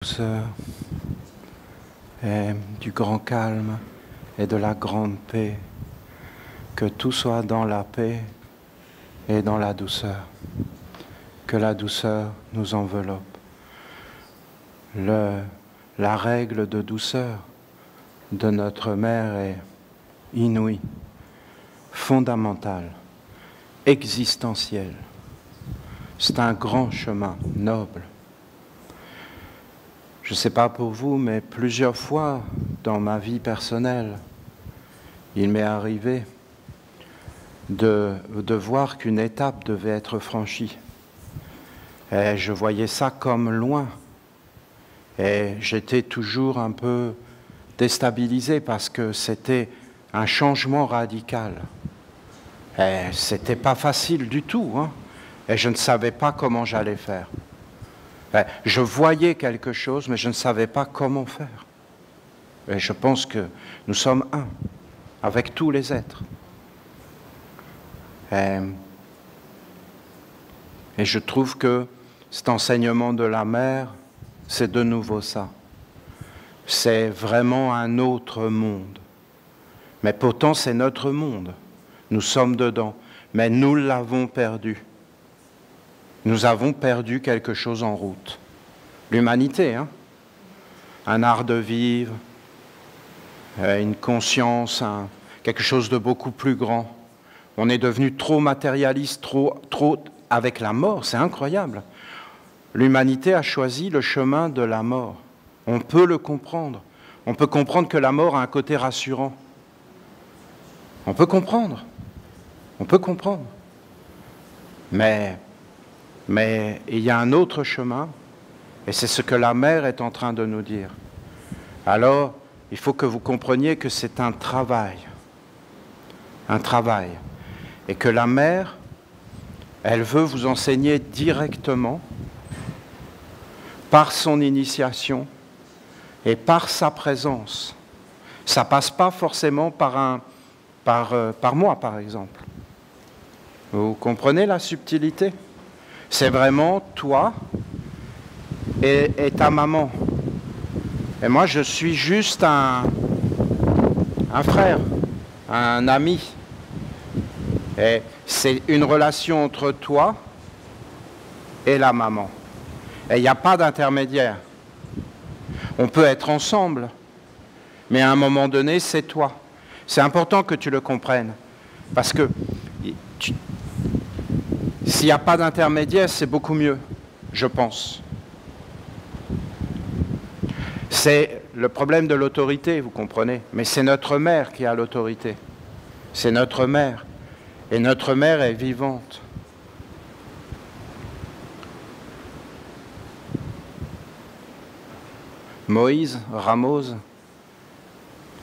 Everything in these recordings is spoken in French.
Douceur et du grand calme et de la grande paix, que tout soit dans la paix et dans la douceur, que la douceur nous enveloppe. La règle de douceur de notre mère est inouïe, fondamentale, existentielle. C'est un grand chemin noble. Je ne sais pas pour vous, mais plusieurs fois dans ma vie personnelle, il m'est arrivé de voir qu'une étape devait être franchie. Et je voyais ça comme loin. Et j'étais toujours un peu déstabilisé parce que c'était un changement radical. Et c'était pas facile du tout, hein. Et je ne savais pas comment j'allais faire. Je voyais quelque chose, mais je ne savais pas comment faire. Et je pense que nous sommes un, avec tous les êtres. Et je trouve que cet enseignement de la mère, c'est de nouveau ça. C'est vraiment un autre monde. Mais pourtant, c'est notre monde. Nous sommes dedans. Mais nous l'avons perdu. Nous avons perdu quelque chose en route. L'humanité, hein? Un art de vivre, une conscience, quelque chose de beaucoup plus grand. On est devenu trop matérialiste, trop avec la mort, c'est incroyable. L'humanité a choisi le chemin de la mort. On peut le comprendre. On peut comprendre que la mort a un côté rassurant. On peut comprendre. On peut comprendre. Mais il y a un autre chemin, et c'est ce que la mère est en train de nous dire. Alors, il faut que vous compreniez que c'est un travail, et que la mère, elle veut vous enseigner directement, par son initiation et par sa présence. Ça ne passe pas forcément par moi, par exemple. Vous comprenez la subtilité ? C'est vraiment toi et ta maman. Et moi, je suis juste un frère, un ami. Et c'est une relation entre toi et la maman. Et il n'y a pas d'intermédiaire. On peut être ensemble, mais à un moment donné, c'est toi. C'est important que tu le comprennes. Parce que s'il n'y a pas d'intermédiaire, c'est beaucoup mieux, je pense. C'est le problème de l'autorité, vous comprenez. Mais c'est notre mère qui a l'autorité. C'est notre mère. Et notre mère est vivante. Moïse Ramos,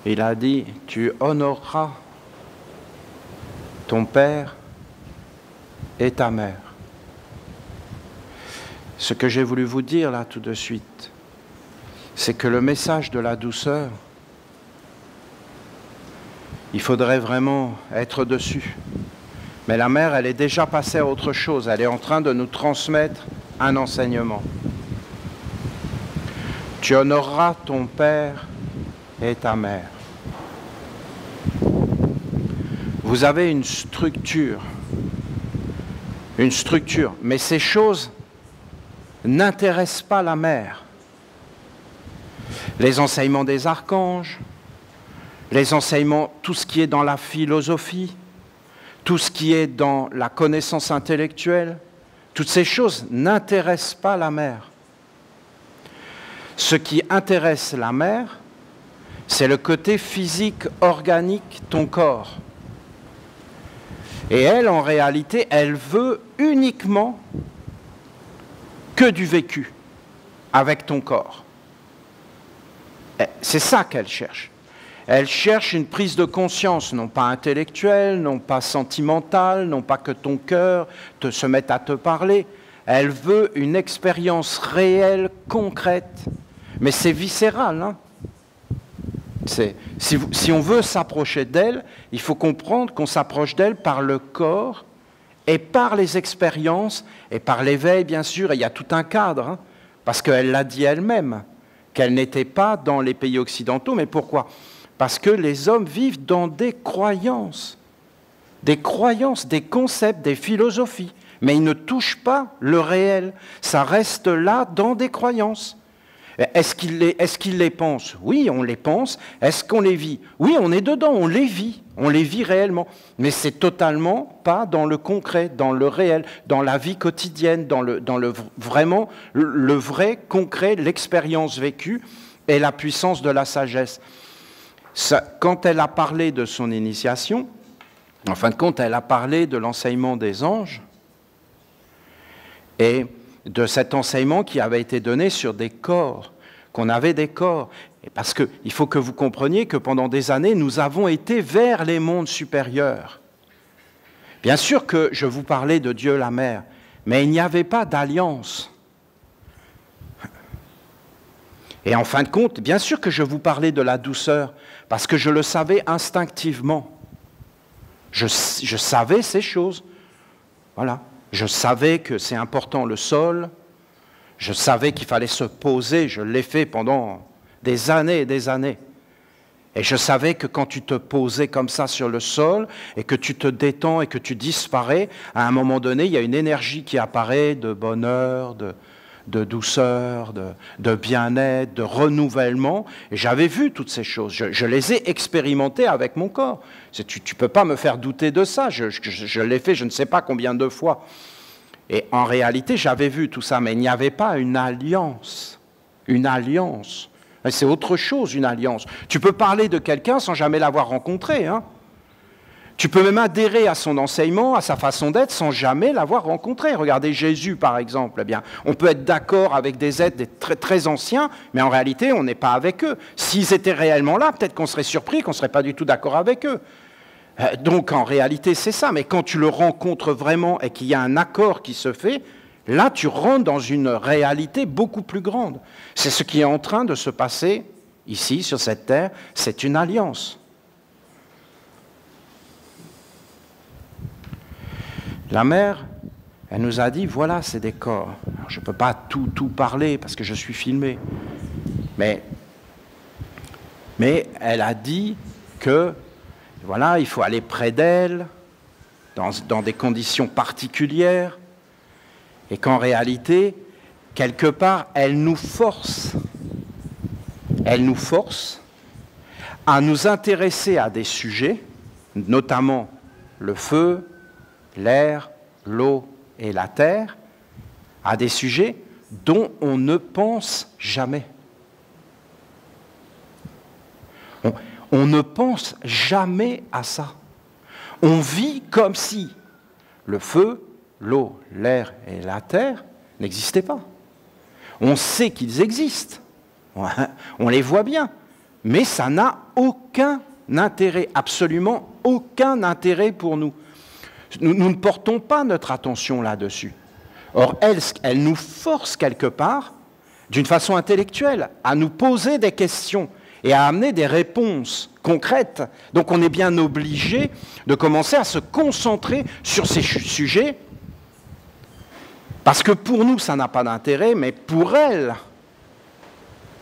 il a dit, tu honoreras ton père et ta mère. Ce que j'ai voulu vous dire là tout de suite, c'est que le message de la douceur, il faudrait vraiment être dessus. Mais la mère, elle est déjà passée à autre chose. Elle est en train de nous transmettre un enseignement. Tu honoreras ton père et ta mère. Vous avez une structure, mais ces choses n'intéressent pas la mère. Les enseignements des archanges, les enseignements, tout ce qui est dans la philosophie, tout ce qui est dans la connaissance intellectuelle, toutes ces choses n'intéressent pas la mère. Ce qui intéresse la mère, c'est le côté physique, organique, ton corps. Et elle, en réalité, elle veut uniquement que du vécu avec ton corps. C'est ça qu'elle cherche. Elle cherche une prise de conscience, non pas intellectuelle, non pas sentimentale, non pas que ton cœur se mette à te parler. Elle veut une expérience réelle, concrète. Mais c'est viscéral, hein. Si on veut s'approcher d'elle, il faut comprendre qu'on s'approche d'elle par le corps et par les expériences et par l'éveil, bien sûr. Et il y a tout un cadre, hein, parce qu'elle l'a dit elle-même, qu'elle n'était pas dans les pays occidentaux. Mais pourquoi? Parce que les hommes vivent dans des croyances, des concepts, des philosophies, mais ils ne touchent pas le réel. Ça reste là dans des croyances. Est-ce qu'ils les pensent? Oui, on les pense. Est-ce qu'on les vit? Oui, on est dedans, on les vit réellement. Mais c'est totalement pas dans le concret, dans le réel, dans la vie quotidienne, dans le vrai concret, l'expérience vécue et la puissance de la sagesse. Quand elle a parlé de son initiation, en fin de compte, elle a parlé de l'enseignement des anges et de cet enseignement qui avait été donné sur des corps, qu'on avait des corps. Et parce qu'il faut que vous compreniez que pendant des années, nous avons été vers les mondes supérieurs. Bien sûr que je vous parlais de Dieu la Mère, mais il n'y avait pas d'alliance. Et en fin de compte, bien sûr que je vous parlais de la douceur, parce que je le savais instinctivement. Je savais ces choses. Voilà. Je savais que c'est important le sol, je savais qu'il fallait se poser, je l'ai fait pendant des années et des années. Et je savais que quand tu te posais comme ça sur le sol et que tu te détends et que tu disparais, à un moment donné, il y a une énergie qui apparaît de bonheur, de douceur, de bien-être, de renouvellement. Et j'avais vu toutes ces choses, je les ai expérimentées avec mon corps. Tu ne peux pas me faire douter de ça, je l'ai fait je ne sais pas combien de fois. Et en réalité, j'avais vu tout ça, mais il n'y avait pas une alliance. Une alliance. C'est autre chose, une alliance. Tu peux parler de quelqu'un sans jamais l'avoir rencontré, hein. Tu peux même adhérer à son enseignement, à sa façon d'être, sans jamais l'avoir rencontré. Regardez Jésus, par exemple. Eh bien, on peut être d'accord avec des êtres très, très anciens, mais en réalité, on n'est pas avec eux. S'ils étaient réellement là, peut-être qu'on serait surpris, qu'on ne serait pas du tout d'accord avec eux. Donc, en réalité, c'est ça. Mais quand tu le rencontres vraiment et qu'il y a un accord qui se fait, là, tu rentres dans une réalité beaucoup plus grande. C'est ce qui est en train de se passer ici, sur cette terre. C'est une alliance. La mère, elle nous a dit, voilà, c'est des corps. Alors, je ne peux pas tout parler parce que je suis filmé. Mais elle a dit que, voilà, il faut aller près d'elle, dans des conditions particulières, et qu'en réalité, quelque part, elle nous force à nous intéresser à des sujets, notamment le feu, l'air, l'eau et la terre, à des sujets dont on ne pense jamais. On ne pense jamais à ça. On vit comme si le feu, l'eau, l'air et la terre n'existaient pas. On sait qu'ils existent, on les voit bien, mais ça n'a aucun intérêt, absolument aucun intérêt pour nous. Nous ne portons pas notre attention là-dessus. Or, elle nous force quelque part, d'une façon intellectuelle, à nous poser des questions et à amener des réponses concrètes. Donc on est bien obligé de commencer à se concentrer sur ces sujets, parce que pour nous, ça n'a pas d'intérêt, mais pour elle,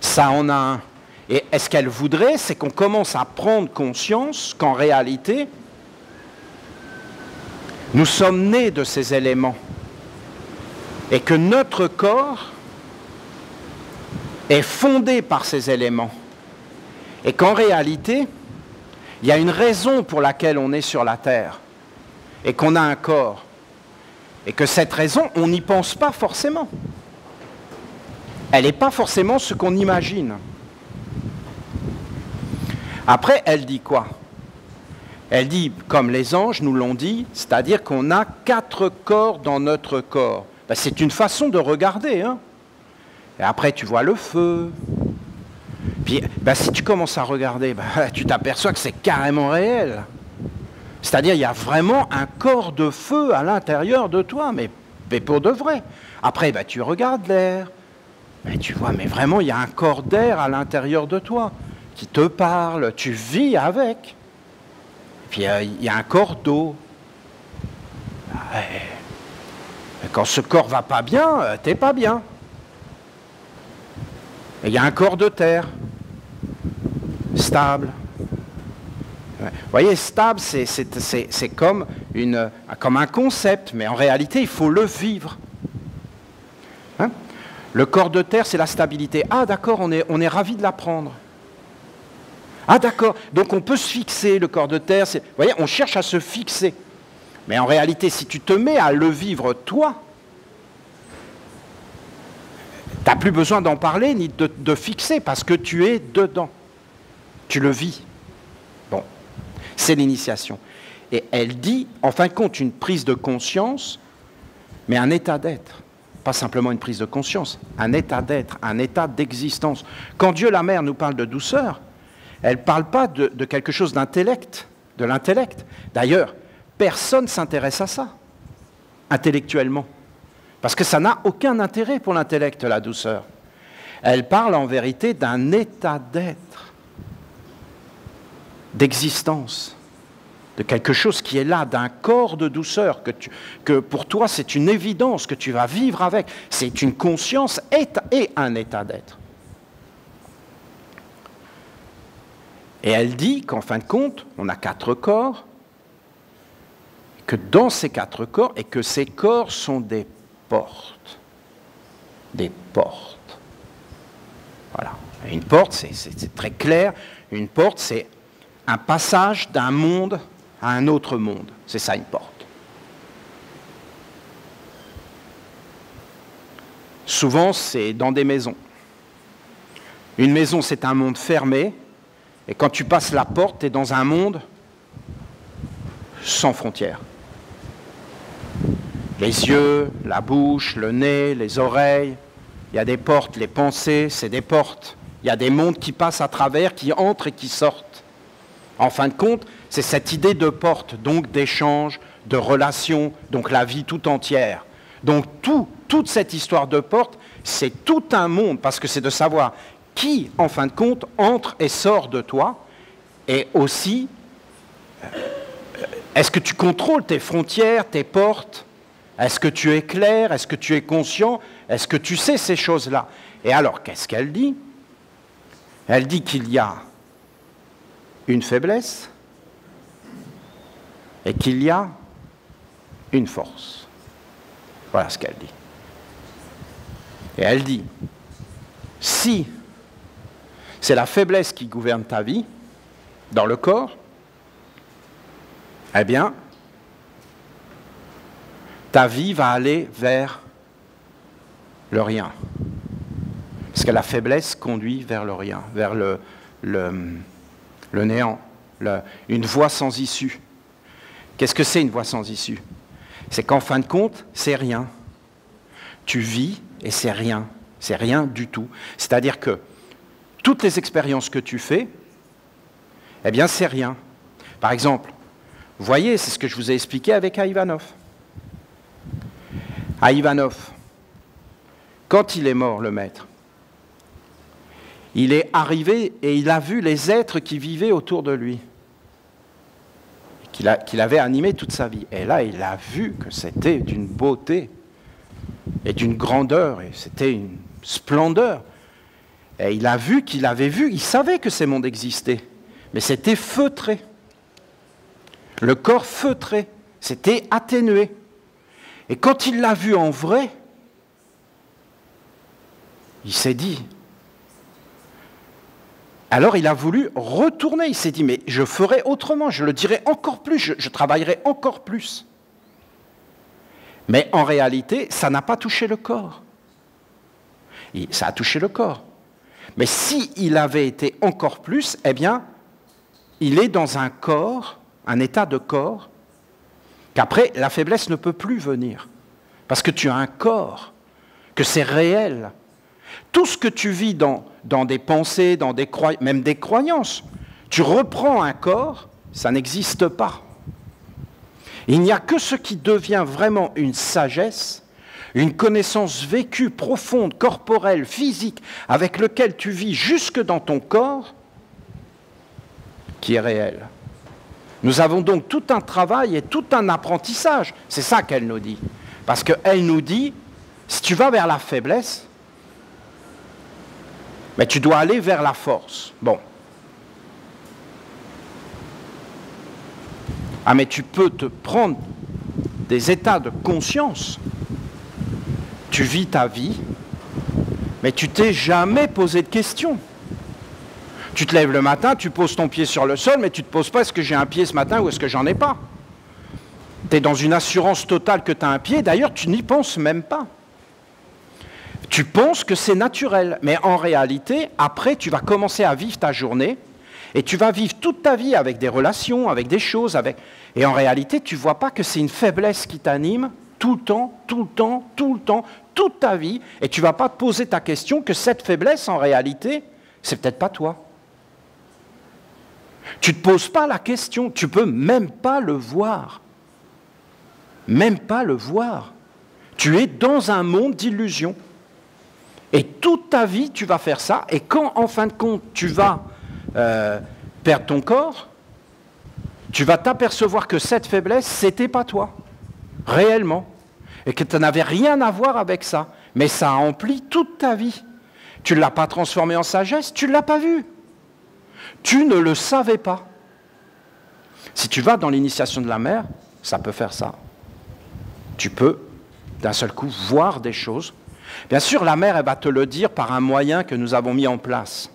ça en a un. Et ce qu'elle voudrait, c'est qu'on commence à prendre conscience qu'en réalité, nous sommes nés de ces éléments et que notre corps est fondé par ces éléments et qu'en réalité, il y a une raison pour laquelle on est sur la terre et qu'on a un corps et que cette raison, on n'y pense pas forcément. Elle n'est pas forcément ce qu'on imagine. Après, elle dit quoi ? Elle dit, comme les anges nous l'ont dit, c'est-à-dire qu'on a 4 corps dans notre corps. Ben, c'est une façon de regarder, hein. Et après, tu vois le feu. Puis, ben, si tu commences à regarder, ben, tu t'aperçois que c'est carrément réel. C'est-à-dire, il y a vraiment un corps de feu à l'intérieur de toi, mais pour de vrai. Après, ben, tu regardes l'air. Ben, tu vois, mais vraiment, il y a un corps d'air à l'intérieur de toi qui te parle, tu vis avec. Puis il y a un corps d'eau. Quand ce corps va pas bien, t'es pas bien. Et il y a un corps de terre, stable. Vous voyez, stable, c'est comme un concept, mais en réalité, il faut le vivre. Hein? Le corps de terre, c'est la stabilité. Ah d'accord, on est ravis de l'apprendre. Ah d'accord, donc on peut se fixer, le corps de terre. Vous voyez, on cherche à se fixer. Mais en réalité, si tu te mets à le vivre toi, tu n'as plus besoin d'en parler ni de fixer, parce que tu es dedans. Tu le vis. Bon, c'est l'initiation. Et elle dit, en fin de compte, une prise de conscience, mais un état d'être. Pas simplement une prise de conscience, un état d'être, un état d'existence. Quand Dieu la Mère nous parle de douceur, elle ne parle pas de quelque chose d'intellect, de l'intellect. D'ailleurs, personne ne s'intéresse à ça, intellectuellement. Parce que ça n'a aucun intérêt pour l'intellect, la douceur. Elle parle en vérité d'un état d'être, d'existence, de quelque chose qui est là, d'un corps de douceur, que pour toi c'est une évidence, que tu vas vivre avec. C'est une conscience et un état d'être. Et elle dit qu'en fin de compte, on a 4 corps, que dans ces 4 corps, et que ces corps sont des portes. Des portes. Voilà. Une porte, c'est très clair. Une porte, c'est un passage d'un monde à un autre monde. C'est ça, une porte. Souvent, c'est dans des maisons. Une maison, c'est un monde fermé. Et quand tu passes la porte, tu es dans un monde sans frontières. Les yeux, la bouche, le nez, les oreilles, il y a des portes, les pensées, c'est des portes. Il y a des mondes qui passent à travers, qui entrent et qui sortent. En fin de compte, c'est cette idée de porte, donc d'échange, de relation, donc la vie tout entière. Donc toute cette histoire de porte, c'est tout un monde, parce que c'est de savoir qui, en fin de compte, entre et sort de toi, et aussi, est-ce que tu contrôles tes frontières, tes portes? Est-ce que tu es clair? Est-ce que tu es conscient? Est-ce que tu sais ces choses-là? Et alors, qu'est-ce qu'elle dit? Elle dit qu'il y a une faiblesse et qu'il y a une force. Voilà ce qu'elle dit. Et elle dit, si c'est la faiblesse qui gouverne ta vie, dans le corps, eh bien, ta vie va aller vers le rien. Parce que la faiblesse conduit vers le rien, vers le néant, une voie sans issue. Qu'est-ce que c'est une voie sans issue? C'est qu'en fin de compte, c'est rien. Tu vis et c'est rien du tout. C'est-à-dire que toutes les expériences que tu fais, eh bien c'est rien. Par exemple, vous voyez, c'est ce que je vous ai expliqué avec Ivanov. Ivanov, quand il est mort, le maître, il est arrivé et il a vu les êtres qui vivaient autour de lui, qu'il avait animé toute sa vie. Et là, il a vu que c'était d'une beauté et d'une grandeur, et c'était une splendeur. Et il a vu qu'il avait vu, il savait que ces mondes existaient, mais c'était feutré. Le corps feutré, c'était atténué. Et quand il l'a vu en vrai, il s'est dit... Alors il a voulu retourner, il s'est dit, mais je ferai autrement, je le dirai encore plus, je travaillerai encore plus. Mais en réalité, ça n'a pas touché le corps. Ça a touché le corps. Mais s'il avait été encore plus, eh bien, il est dans un corps, un état de corps, qu'après, la faiblesse ne peut plus venir. Parce que tu as un corps, que c'est réel. Tout ce que tu vis dans des pensées, même des croyances, tu reprends un corps, ça n'existe pas. Il n'y a que ce qui devient vraiment une sagesse, une connaissance vécue, profonde, corporelle, physique, avec lequel tu vis jusque dans ton corps, qui est réel. Nous avons donc tout un travail et tout un apprentissage. C'est ça qu'elle nous dit. Parce qu'elle nous dit, si tu vas vers la faiblesse, Mais tu dois aller vers la force. Bon. Ah, mais tu peux te prendre des états de conscience. Tu vis ta vie, mais tu t'es jamais posé de questions. Tu te lèves le matin, tu poses ton pied sur le sol, mais tu ne te poses pas est-ce que j'ai un pied ce matin ou est-ce que j'en ai pas. Tu es dans une assurance totale que tu as un pied, d'ailleurs tu n'y penses même pas. Tu penses que c'est naturel, mais en réalité, après tu vas commencer à vivre ta journée et tu vas vivre toute ta vie avec des relations, avec des choses, et en réalité tu ne vois pas que c'est une faiblesse qui t'anime tout le temps, tout le temps, tout le temps, toute ta vie, et tu ne vas pas te poser ta question que cette faiblesse, en réalité, c'est peut-être pas toi. Tu ne te poses pas la question, tu ne peux même pas le voir. Même pas le voir. Tu es dans un monde d'illusions. Et toute ta vie, tu vas faire ça, et quand, en fin de compte, tu vas perdre ton corps, tu vas t'apercevoir que cette faiblesse, c'était pas toi, réellement, et que tu n'avais rien à voir avec ça, mais ça a empli toute ta vie. Tu ne l'as pas transformé en sagesse, tu ne l'as pas vu. Tu ne le savais pas. Si tu vas dans l'initiation de la mer, ça peut faire ça. Tu peux, d'un seul coup, voir des choses. Bien sûr, la mère, elle va te le dire par un moyen que nous avons mis en place.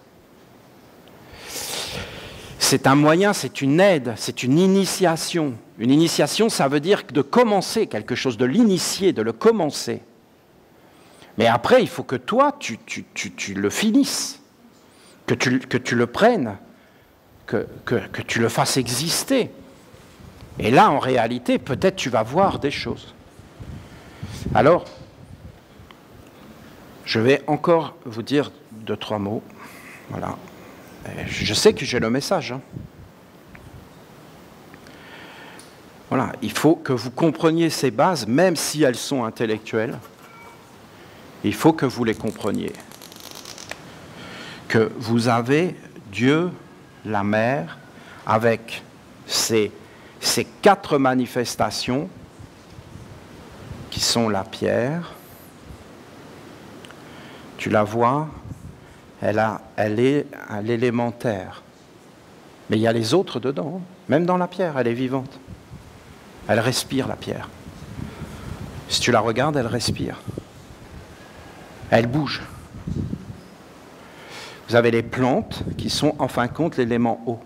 C'est un moyen, c'est une aide, c'est une initiation. Une initiation, ça veut dire de commencer quelque chose, de l'initier, de le commencer. Mais après, il faut que toi, tu le finisses, que tu le prennes, que tu le fasses exister. Et là, en réalité, peut-être tu vas voir des choses. Alors, je vais encore vous dire 2-3 mots. Voilà. Je sais que j'ai le message. Hein. Voilà. Il faut que vous compreniez ces bases, même si elles sont intellectuelles. Il faut que vous les compreniez. Que vous avez Dieu, la mère, avec ces 4 manifestations qui sont la pierre. Tu la vois, elle est à l'élémentaire. Mais il y a les autres dedans. Même dans la pierre, elle est vivante. Elle respire, la pierre. Si tu la regardes, elle respire. Elle bouge. Vous avez les plantes qui sont, en fin de compte, l'élément eau.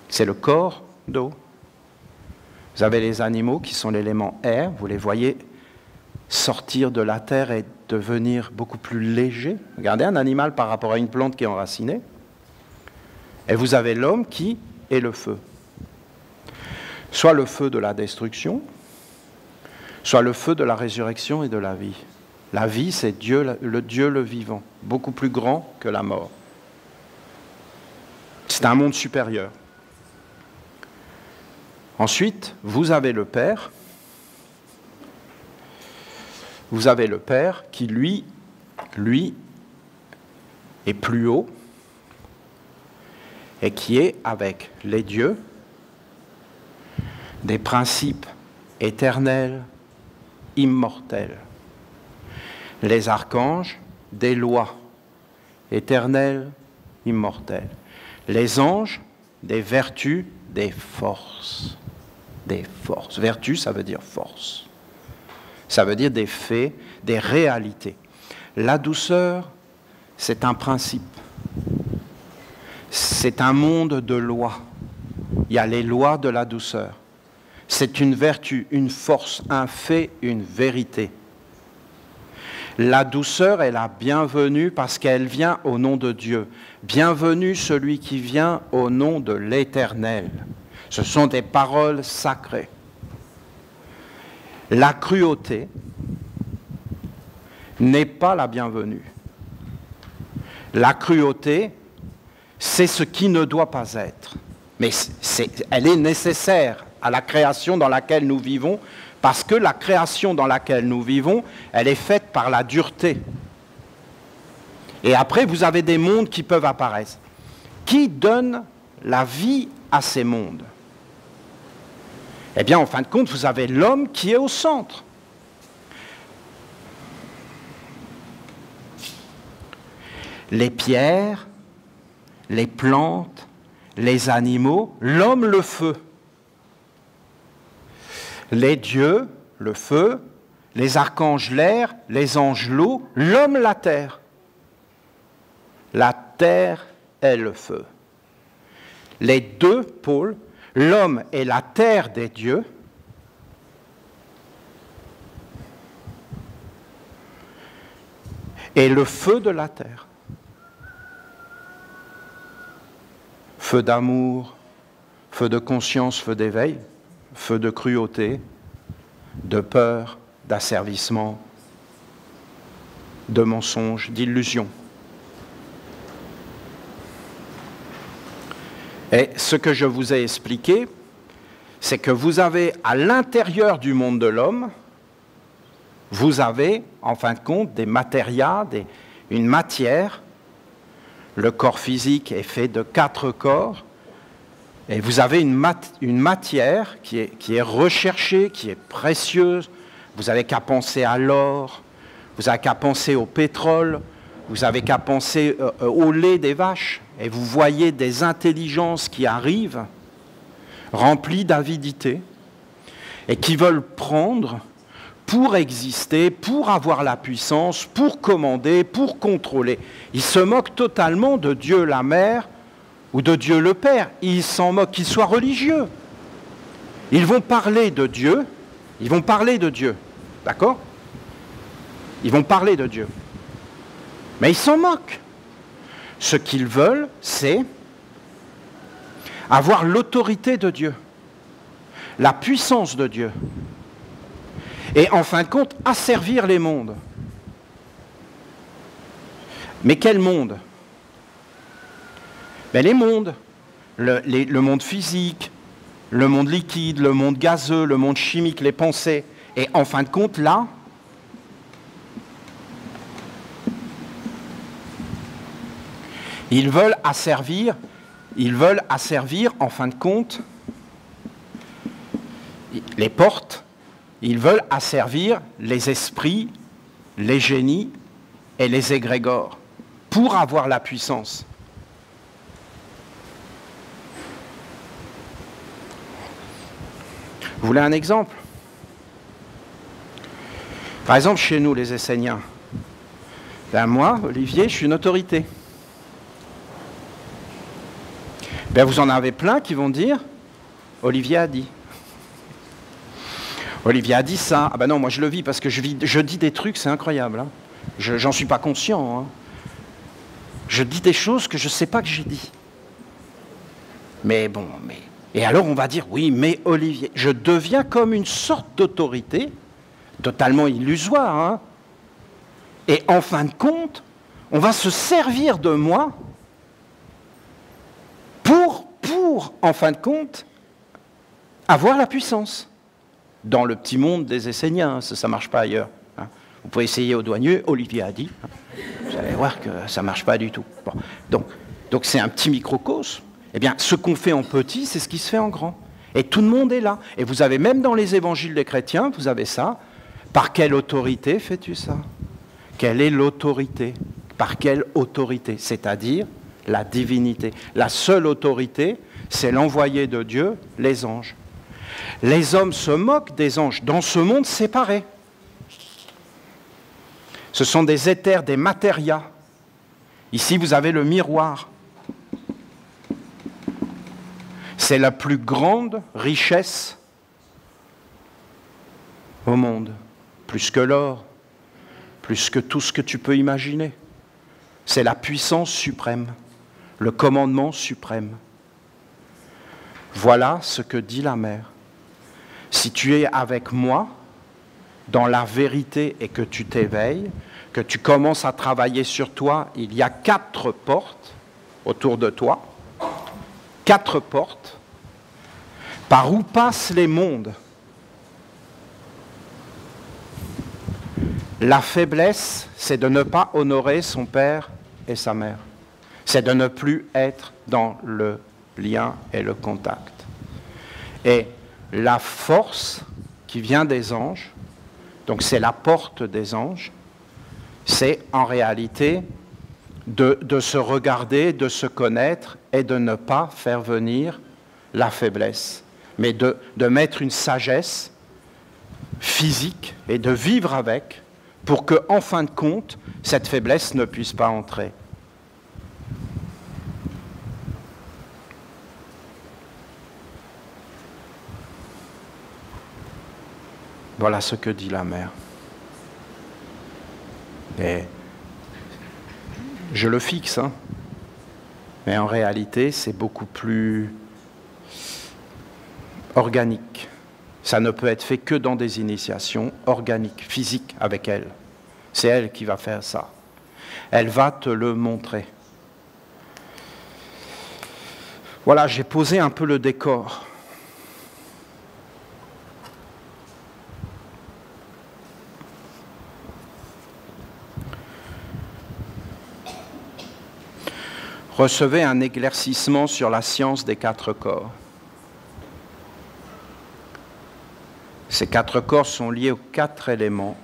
C'est le corps d'eau. Vous avez les animaux qui sont l'élément air. Vous les voyez sortir de la terre et devenir beaucoup plus légers. Regardez un animal par rapport à une plante qui est enracinée. Et vous avez l'homme qui est le feu. Soit le feu de la destruction, soit le feu de la résurrection et de la vie. La vie, c'est Dieu le vivant, beaucoup plus grand que la mort. C'est un monde supérieur. Ensuite, vous avez le Père. Vous avez le Père qui, lui, est plus haut et qui est avec les dieux des principes éternels, immortels. Les archanges, des lois éternelles, immortelles. Les anges, des vertus, des forces. Des forces. Vertu, ça veut dire force. Ça veut dire des faits, des réalités. La douceur, c'est un principe. C'est un monde de lois. Il y a les lois de la douceur. C'est une vertu, une force, un fait, une vérité. La douceur est la bienvenue parce qu'elle vient au nom de Dieu. Bienvenue celui qui vient au nom de l'Éternel. Ce sont des paroles sacrées. La cruauté n'est pas la bienvenue. La cruauté, c'est ce qui ne doit pas être. Mais elle est nécessaire à la création dans laquelle nous vivons, parce que la création dans laquelle nous vivons, elle est faite par la dureté. Et après, vous avez des mondes qui peuvent apparaître. Qui donne la vie à ces mondes? Eh bien, en fin de compte, vous avez l'homme qui est au centre. les pierres, les plantes, les animaux, l'homme le feu. Les dieux, le feu, les archanges l'air, les anges l'eau, l'homme la terre. La terre est le feu. Les deux pôles, l'homme est la terre des dieux, et le feu de la terre. Feu d'amour, feu de conscience, feu d'éveil, feu de cruauté, de peur, d'asservissement, de mensonge, d'illusion. Et ce que je vous ai expliqué, c'est que vous avez à l'intérieur du monde de l'homme, vous avez, en fin de compte, des matérias, une matière. Le corps physique est fait de 4 corps, et vous avez une matière qui est recherchée, qui est précieuse. Vous n'avez qu'à penser à l'or, vous n'avez qu'à penser au pétrole, vous n'avez qu'à penser au lait des vaches, et vous voyez des intelligences qui arrivent, remplies d'avidité, et qui veulent prendre pour exister, pour avoir la puissance, pour commander, pour contrôler. Ils se moquent totalement de Dieu la Mère ou de Dieu le Père. Ils s'en moquent, qu'ils soient religieux. Ils vont parler de Dieu, d'accord? Ils vont parler de Dieu. Mais ils s'en moquent. Ce qu'ils veulent, c'est avoir l'autorité de Dieu, la puissance de Dieu. Et en fin de compte, asservir les mondes. Mais quel monde? Ben les mondes. Le monde physique, le monde liquide, le monde gazeux, le monde chimique, les pensées. Et en fin de compte, là, ils veulent asservir, en fin de compte, les portes. Ils veulent asservir les esprits, les génies et les égrégores pour avoir la puissance. Vous voulez un exemple? Par exemple, chez nous, les Esséniens, ben moi, Olivier, je suis une autorité. Ben vous en avez plein qui vont dire, Olivier a dit. Olivier a dit ça. Ah ben non, moi je le vis parce que je dis des trucs, c'est incroyable. Hein. J'en suis pas conscient. Hein. Je dis des choses que je ne sais pas que j'ai dit. Mais bon, Et alors on va dire, oui, mais Olivier, je deviens comme une sorte d'autorité, totalement illusoire. Hein. Et en fin de compte, on va se servir de moi pour, en fin de compte, avoir la puissance. Dans le petit monde des Esséniens, ça ne marche pas ailleurs. Hein. Vous pouvez essayer au douanier, Olivier a dit. Hein. Vous allez voir que ça ne marche pas du tout. Bon. Donc c'est un petit microcosme. Eh bien, ce qu'on fait en petit, c'est ce qui se fait en grand. Et tout le monde est là. Et vous avez même dans les évangiles des chrétiens, vous avez ça. Par quelle autorité fais-tu ça? Quelle est l'autorité? Par quelle autorité? C'est-à-dire la divinité. La seule autorité, c'est l'envoyé de Dieu, les anges. Les hommes se moquent des anges dans ce monde séparé. Ce sont des éthers, des matérias. Ici, vous avez le miroir. C'est la plus grande richesse au monde, plus que l'or, plus que tout ce que tu peux imaginer. C'est la puissance suprême, le commandement suprême. Voilà ce que dit la mère. Si tu es avec moi dans la vérité et que tu t'éveilles, que tu commences à travailler sur toi, il y a 4 portes autour de toi, 4 portes, par où passent les mondes. La faiblesse, c'est de ne pas honorer son père et sa mère. C'est de ne plus être dans le lien et le contact. Et la force qui vient des anges, donc c'est la porte des anges, c'est en réalité de se regarder, de se connaître et de ne pas faire venir la faiblesse, mais de mettre une sagesse physique et de vivre avec pour que, en fin de compte, cette faiblesse ne puisse pas entrer. Voilà ce que dit la mère. Et je le fixe, hein. Mais en réalité, c'est beaucoup plus organique. Ça ne peut être fait que dans des initiations organiques, physiques avec elle. C'est elle qui va faire ça. Elle va te le montrer. Voilà, j'ai posé un peu le décor. Recevez un éclaircissement sur la science des 4 corps. Ces 4 corps sont liés aux 4 éléments,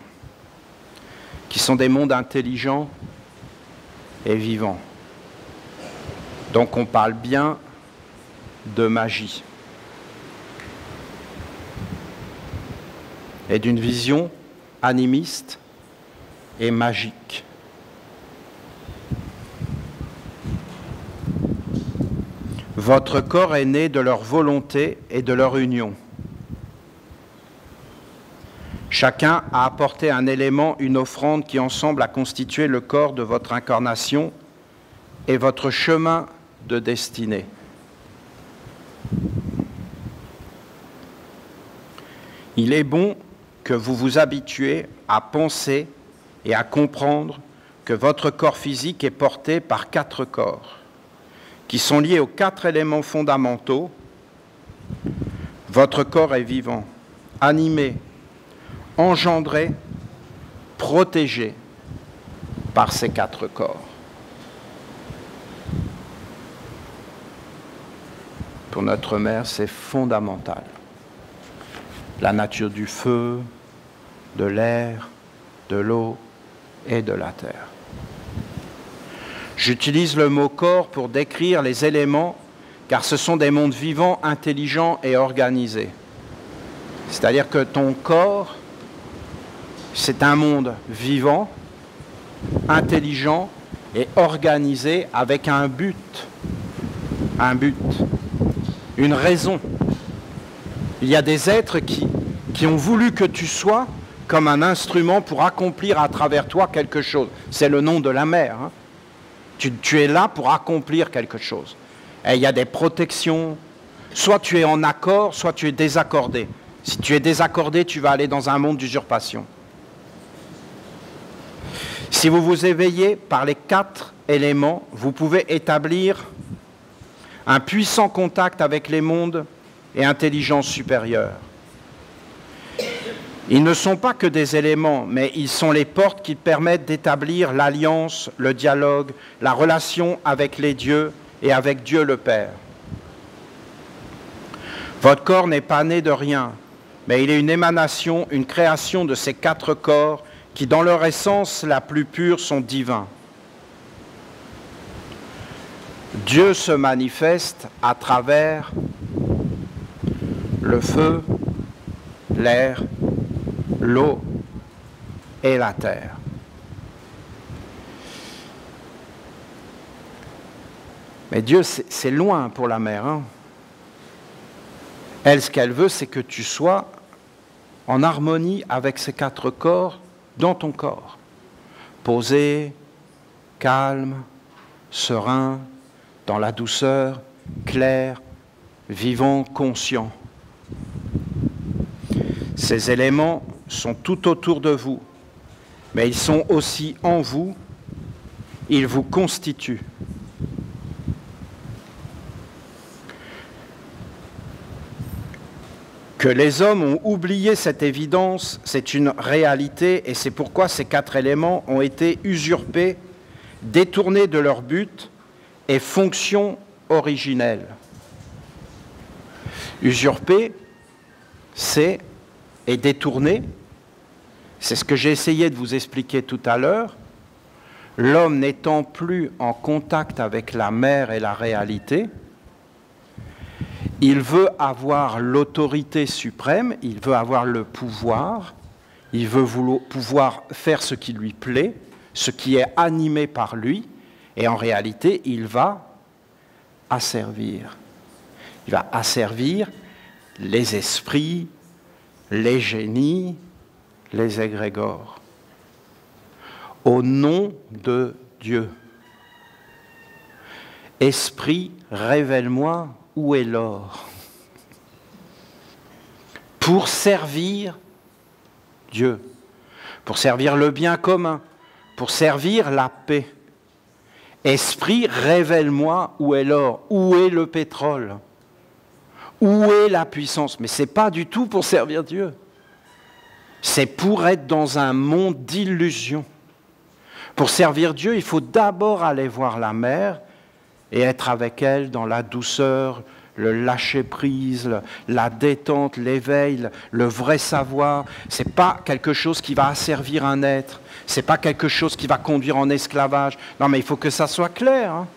qui sont des mondes intelligents et vivants. Donc on parle bien de magie et d'une vision animiste et magique. Votre corps est né de leur volonté et de leur union. Chacun a apporté un élément, une offrande qui ensemble a constitué le corps de votre incarnation et votre chemin de destinée. Il est bon que vous vous habituiez à penser et à comprendre que votre corps physique est porté par 4 corps, qui sont liés aux 4 éléments fondamentaux. Votre corps est vivant, animé, engendré, protégé par ces 4 corps. Pour notre mère, c'est fondamental. La nature du feu, de l'air, de l'eau et de la terre. J'utilise le mot corps pour décrire les éléments, car ce sont des mondes vivants, intelligents et organisés. C'est-à-dire que ton corps, c'est un monde vivant, intelligent et organisé avec un but, une raison. Il y a des êtres qui ont voulu que tu sois comme un instrument pour accomplir à travers toi quelque chose. C'est le nom de la mère, hein. Tu es là pour accomplir quelque chose. Et il y a des protections. Soit tu es en accord, soit tu es désaccordé. Si tu es désaccordé, tu vas aller dans un monde d'usurpation. Si vous vous éveillez par les 4 éléments, vous pouvez établir un puissant contact avec les mondes et intelligences supérieures. Ils ne sont pas que des éléments, mais ils sont les portes qui permettent d'établir l'alliance, le dialogue, la relation avec les dieux et avec Dieu le Père. Votre corps n'est pas né de rien, mais il est une émanation, une création de ces 4 corps qui, dans leur essence la plus pure, sont divins. Dieu se manifeste à travers le feu, l'air, l'eau et la terre. Mais Dieu, c'est loin pour la mère, hein. Elle, ce qu'elle veut, c'est que tu sois en harmonie avec ces 4 corps dans ton corps. Posé, calme, serein, dans la douceur, clair, vivant, conscient. Ces éléments sont tout autour de vous, mais ils sont aussi en vous, ils vous constituent. Que les hommes ont oublié cette évidence, c'est une réalité, et c'est pourquoi ces 4 éléments ont été usurpés, détournés de leur but et fonction originelle. Usurpés, c'est et détourné, c'est ce que j'ai essayé de vous expliquer tout à l'heure, l'homme n'étant plus en contact avec la mer et la réalité, il veut avoir l'autorité suprême, il veut avoir le pouvoir, il veut pouvoir faire ce qui lui plaît, ce qui est animé par lui, et en réalité, il va asservir. Il va asservir les esprits, les génies, les égrégores, au nom de Dieu. Esprit, révèle-moi où est l'or. Pour servir Dieu, pour servir le bien commun, pour servir la paix. Esprit, révèle-moi où est l'or, où est le pétrole, où est la puissance. Mais ce n'est pas du tout pour servir Dieu. C'est pour être dans un monde d'illusions. Pour servir Dieu, il faut d'abord aller voir la mer et être avec elle dans la douceur, le lâcher-prise, la détente, l'éveil, le vrai savoir. Ce n'est pas quelque chose qui va asservir un être. Ce n'est pas quelque chose qui va conduire en esclavage. Non, mais il faut que ça soit clair. Hein.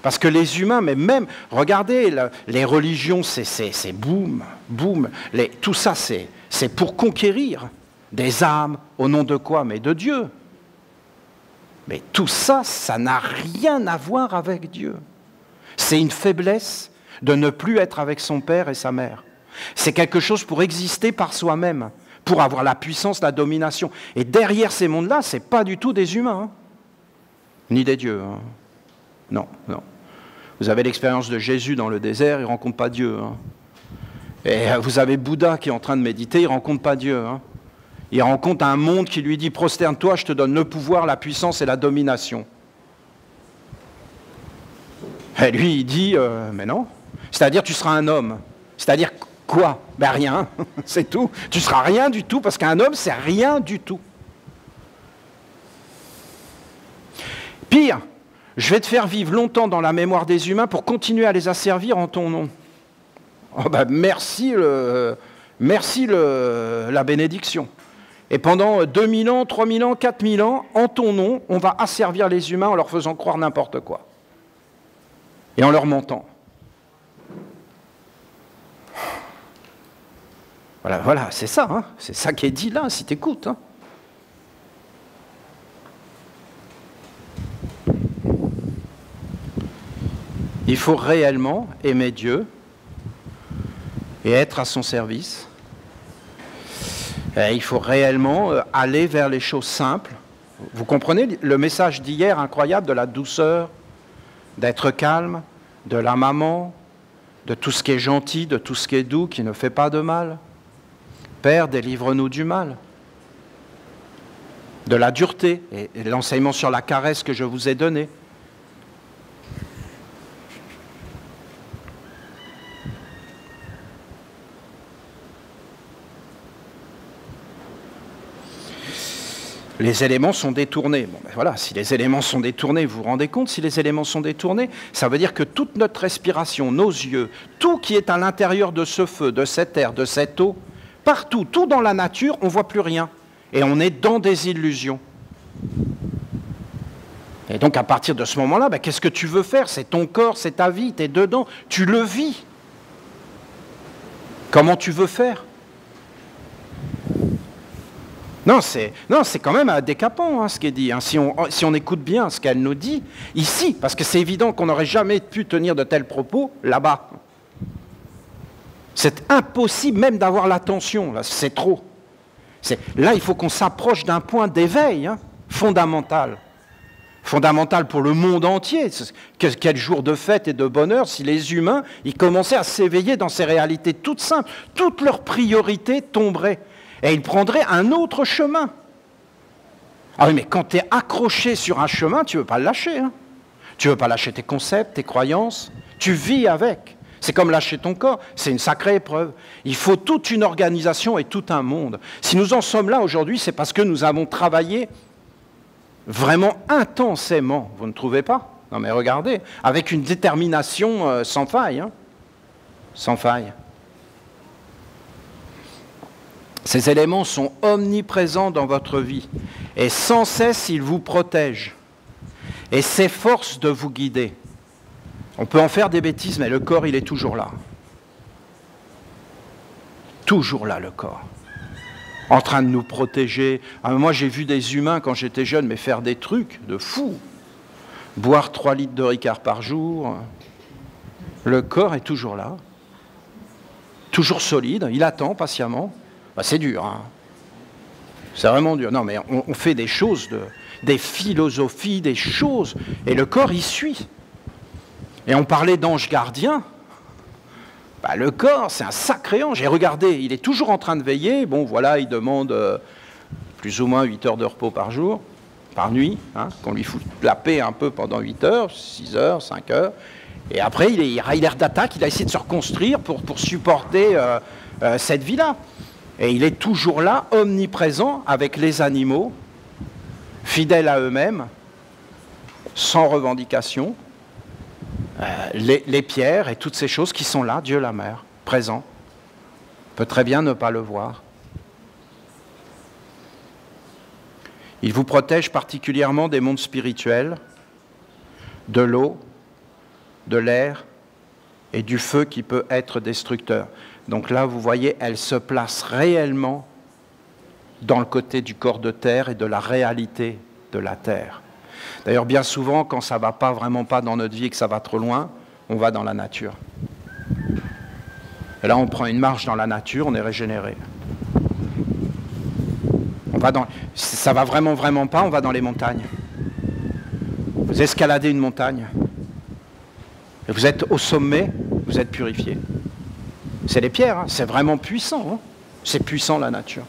Parce que les humains, mais même, regardez, les religions, c'est boum, boum. Tout ça, c'est pour conquérir des âmes. Au nom de quoi? Mais de Dieu. Mais tout ça, ça n'a rien à voir avec Dieu. C'est une faiblesse de ne plus être avec son père et sa mère. C'est quelque chose pour exister par soi-même, pour avoir la puissance, la domination. Et derrière ces mondes-là, ce n'est pas du tout des humains, hein, ni des dieux. Hein. Non, non. Vous avez l'expérience de Jésus dans le désert, il ne rencontre pas Dieu. Hein. Et vous avez Bouddha qui est en train de méditer, il ne rencontre pas Dieu. Hein. Il rencontre un monde qui lui dit « Prosterne-toi, je te donne le pouvoir, la puissance et la domination. » Et lui, il dit « Mais non. C'est-à-dire tu seras un homme. C'est-à-dire quoi? Ben rien, c'est tout. Tu seras rien du tout, parce qu'un homme, c'est rien du tout. Pire, je vais te faire vivre longtemps dans la mémoire des humains pour continuer à les asservir en ton nom. » Oh ben merci la bénédiction. Et pendant 2000 ans, 3000 ans, 4000 ans, en ton nom, on va asservir les humains en leur faisant croire n'importe quoi. Et en leur mentant. Voilà, c'est ça, hein, c'est ça qui est dit là, si tu écoutes. Hein. Il faut réellement aimer Dieu et être à son service. Et il faut réellement aller vers les choses simples. Vous comprenez le message d'hier incroyable de la douceur, d'être calme, de la maman, de tout ce qui est gentil, de tout ce qui est doux, qui ne fait pas de mal. Père, délivre-nous du mal. De la dureté, et l'enseignement sur la caresse que je vous ai donné. Les éléments sont détournés. Bon, ben voilà, si les éléments sont détournés, vous vous rendez compte, si les éléments sont détournés, ça veut dire que toute notre respiration, nos yeux, tout qui est à l'intérieur de ce feu, de cette air, de cette eau, partout, tout dans la nature, on ne voit plus rien. Et on est dans des illusions. Et donc à partir de ce moment-là, ben, qu'est-ce que tu veux faire? C'est ton corps, c'est ta vie, tu es dedans, tu le vis. Comment tu veux faire? Non, c'est quand même décapant hein, ce qui est dit. Hein. Si on écoute bien ce qu'elle nous dit, ici, parce que c'est évident qu'on n'aurait jamais pu tenir de tels propos là-bas. C'est impossible même d'avoir l'attention, là, c'est trop. Là, il faut qu'on s'approche d'un point d'éveil hein, fondamental. Fondamental pour le monde entier. Quel jour de fête et de bonheur si les humains ils commençaient à s'éveiller dans ces réalités toutes simples. Toutes leurs priorités tomberaient. Et ils prendraient un autre chemin. Ah oui, mais quand tu es accroché sur un chemin, tu ne veux pas le lâcher. Hein. Tu ne veux pas lâcher tes concepts, tes croyances. Tu vis avec. C'est comme lâcher ton corps. C'est une sacrée épreuve. Il faut toute une organisation et tout un monde. Si nous en sommes là aujourd'hui, c'est parce que nous avons travaillé vraiment intensément. Vous ne trouvez pas? Non mais regardez, avec une détermination sans faille. Hein. Sans faille. Ces éléments sont omniprésents dans votre vie et sans cesse ils vous protègent. et s'efforce de vous guider. On peut en faire des bêtises, mais le corps, il est toujours là. Toujours là, le corps. En train de nous protéger. Ah, moi, j'ai vu des humains, quand j'étais jeune, mais faire des trucs de fou. Boire 3 litres de Ricard par jour. Le corps est toujours là. Toujours solide. Il attend patiemment. Bah, c'est dur, hein. C'est vraiment dur. Non, mais on fait des choses, des philosophies, des choses, et le corps, il suit. Et on parlait d'ange gardien. Bah, le corps, c'est un sacré ange. Et regardez, il est toujours en train de veiller. Bon, voilà, il demande plus ou moins 8 heures de repos par jour, par nuit, hein, qu'on lui fout la paix un peu pendant 8 heures, 6 heures, 5 heures. Et après, il a l'air d'attaque, il a essayé de se reconstruire pour supporter cette vie-là. Et il est toujours là, omniprésent, avec les animaux, fidèles à eux-mêmes, sans revendication, les pierres et toutes ces choses qui sont là, Dieu la Mère, présent, peut très bien ne pas le voir. Il vous protège particulièrement des mondes spirituels, de l'eau, de l'air et du feu qui peut être destructeur. Donc là, vous voyez, elle se place réellement dans le côté du corps de terre et de la réalité de la terre. D'ailleurs, bien souvent, quand ça ne va pas vraiment pas dans notre vie et que ça va trop loin, on va dans la nature. Et là, on prend une marche dans la nature, on est régénéré. Ça va vraiment, vraiment pas, on va dans les montagnes. Vous escaladez une montagne, et vous êtes au sommet, vous êtes purifié. C'est les pierres, hein, c'est vraiment puissant. Hein. C'est puissant, la nature.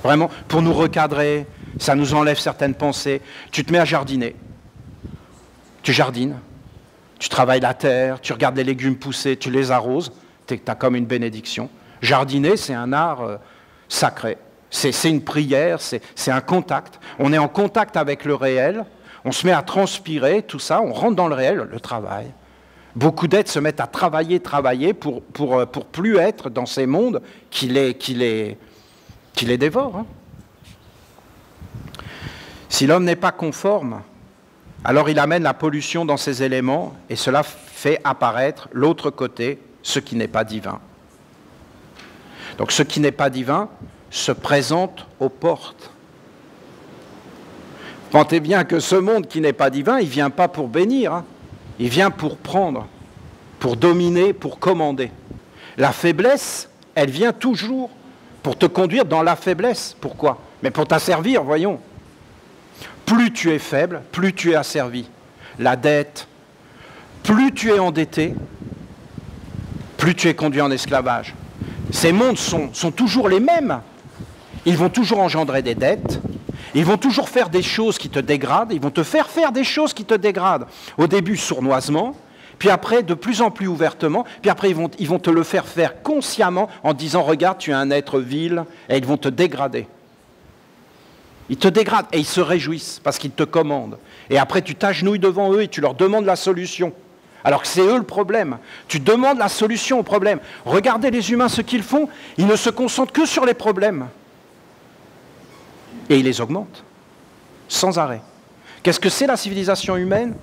Vraiment, pour nous recadrer, ça nous enlève certaines pensées. Tu te mets à jardiner. Tu jardines. Tu travailles la terre, tu regardes les légumes pousser, tu les arroses. Tu as comme une bénédiction. Jardiner, c'est un art sacré. C'est une prière, c'est un contact. On est en contact avec le réel, on se met à transpirer, tout ça, on rentre dans le réel, le travail. Beaucoup d'êtres se mettent à travailler pour plus être dans ces mondes qui les dévorent. Hein. Si l'homme n'est pas conforme, alors il amène la pollution dans ses éléments et cela fait apparaître l'autre côté, ce qui n'est pas divin. Donc ce qui n'est pas divin se présente aux portes. Pensez bien que ce monde qui n'est pas divin, il ne vient pas pour bénir, hein. Il vient pour prendre, pour dominer, pour commander. La faiblesse, elle vient toujours pour te conduire dans la faiblesse. Pourquoi? Mais pour t'asservir, voyons. Plus tu es faible, plus tu es asservi. La dette, plus tu es endetté, plus tu es conduit en esclavage. Ces mondes sont toujours les mêmes. Ils vont toujours engendrer des dettes, ils vont toujours faire des choses qui te dégradent, ils vont te faire des choses qui te dégradent. Au début, sournoisement, puis après, de plus en plus ouvertement, puis après, ils vont te le faire consciemment en disant « Regarde, tu es un être vil » et ils vont te dégrader. Ils te dégradent et ils se réjouissent parce qu'ils te commandent. Et après, tu t'agenouilles devant eux et tu leur demandes la solution. Alors que c'est eux le problème. Tu demandes la solution au problème. Regardez les humains, ce qu'ils font, ils ne se concentrent que sur les problèmes. Et ils les augmentent, sans arrêt. Qu'est-ce que c'est la civilisation humaine?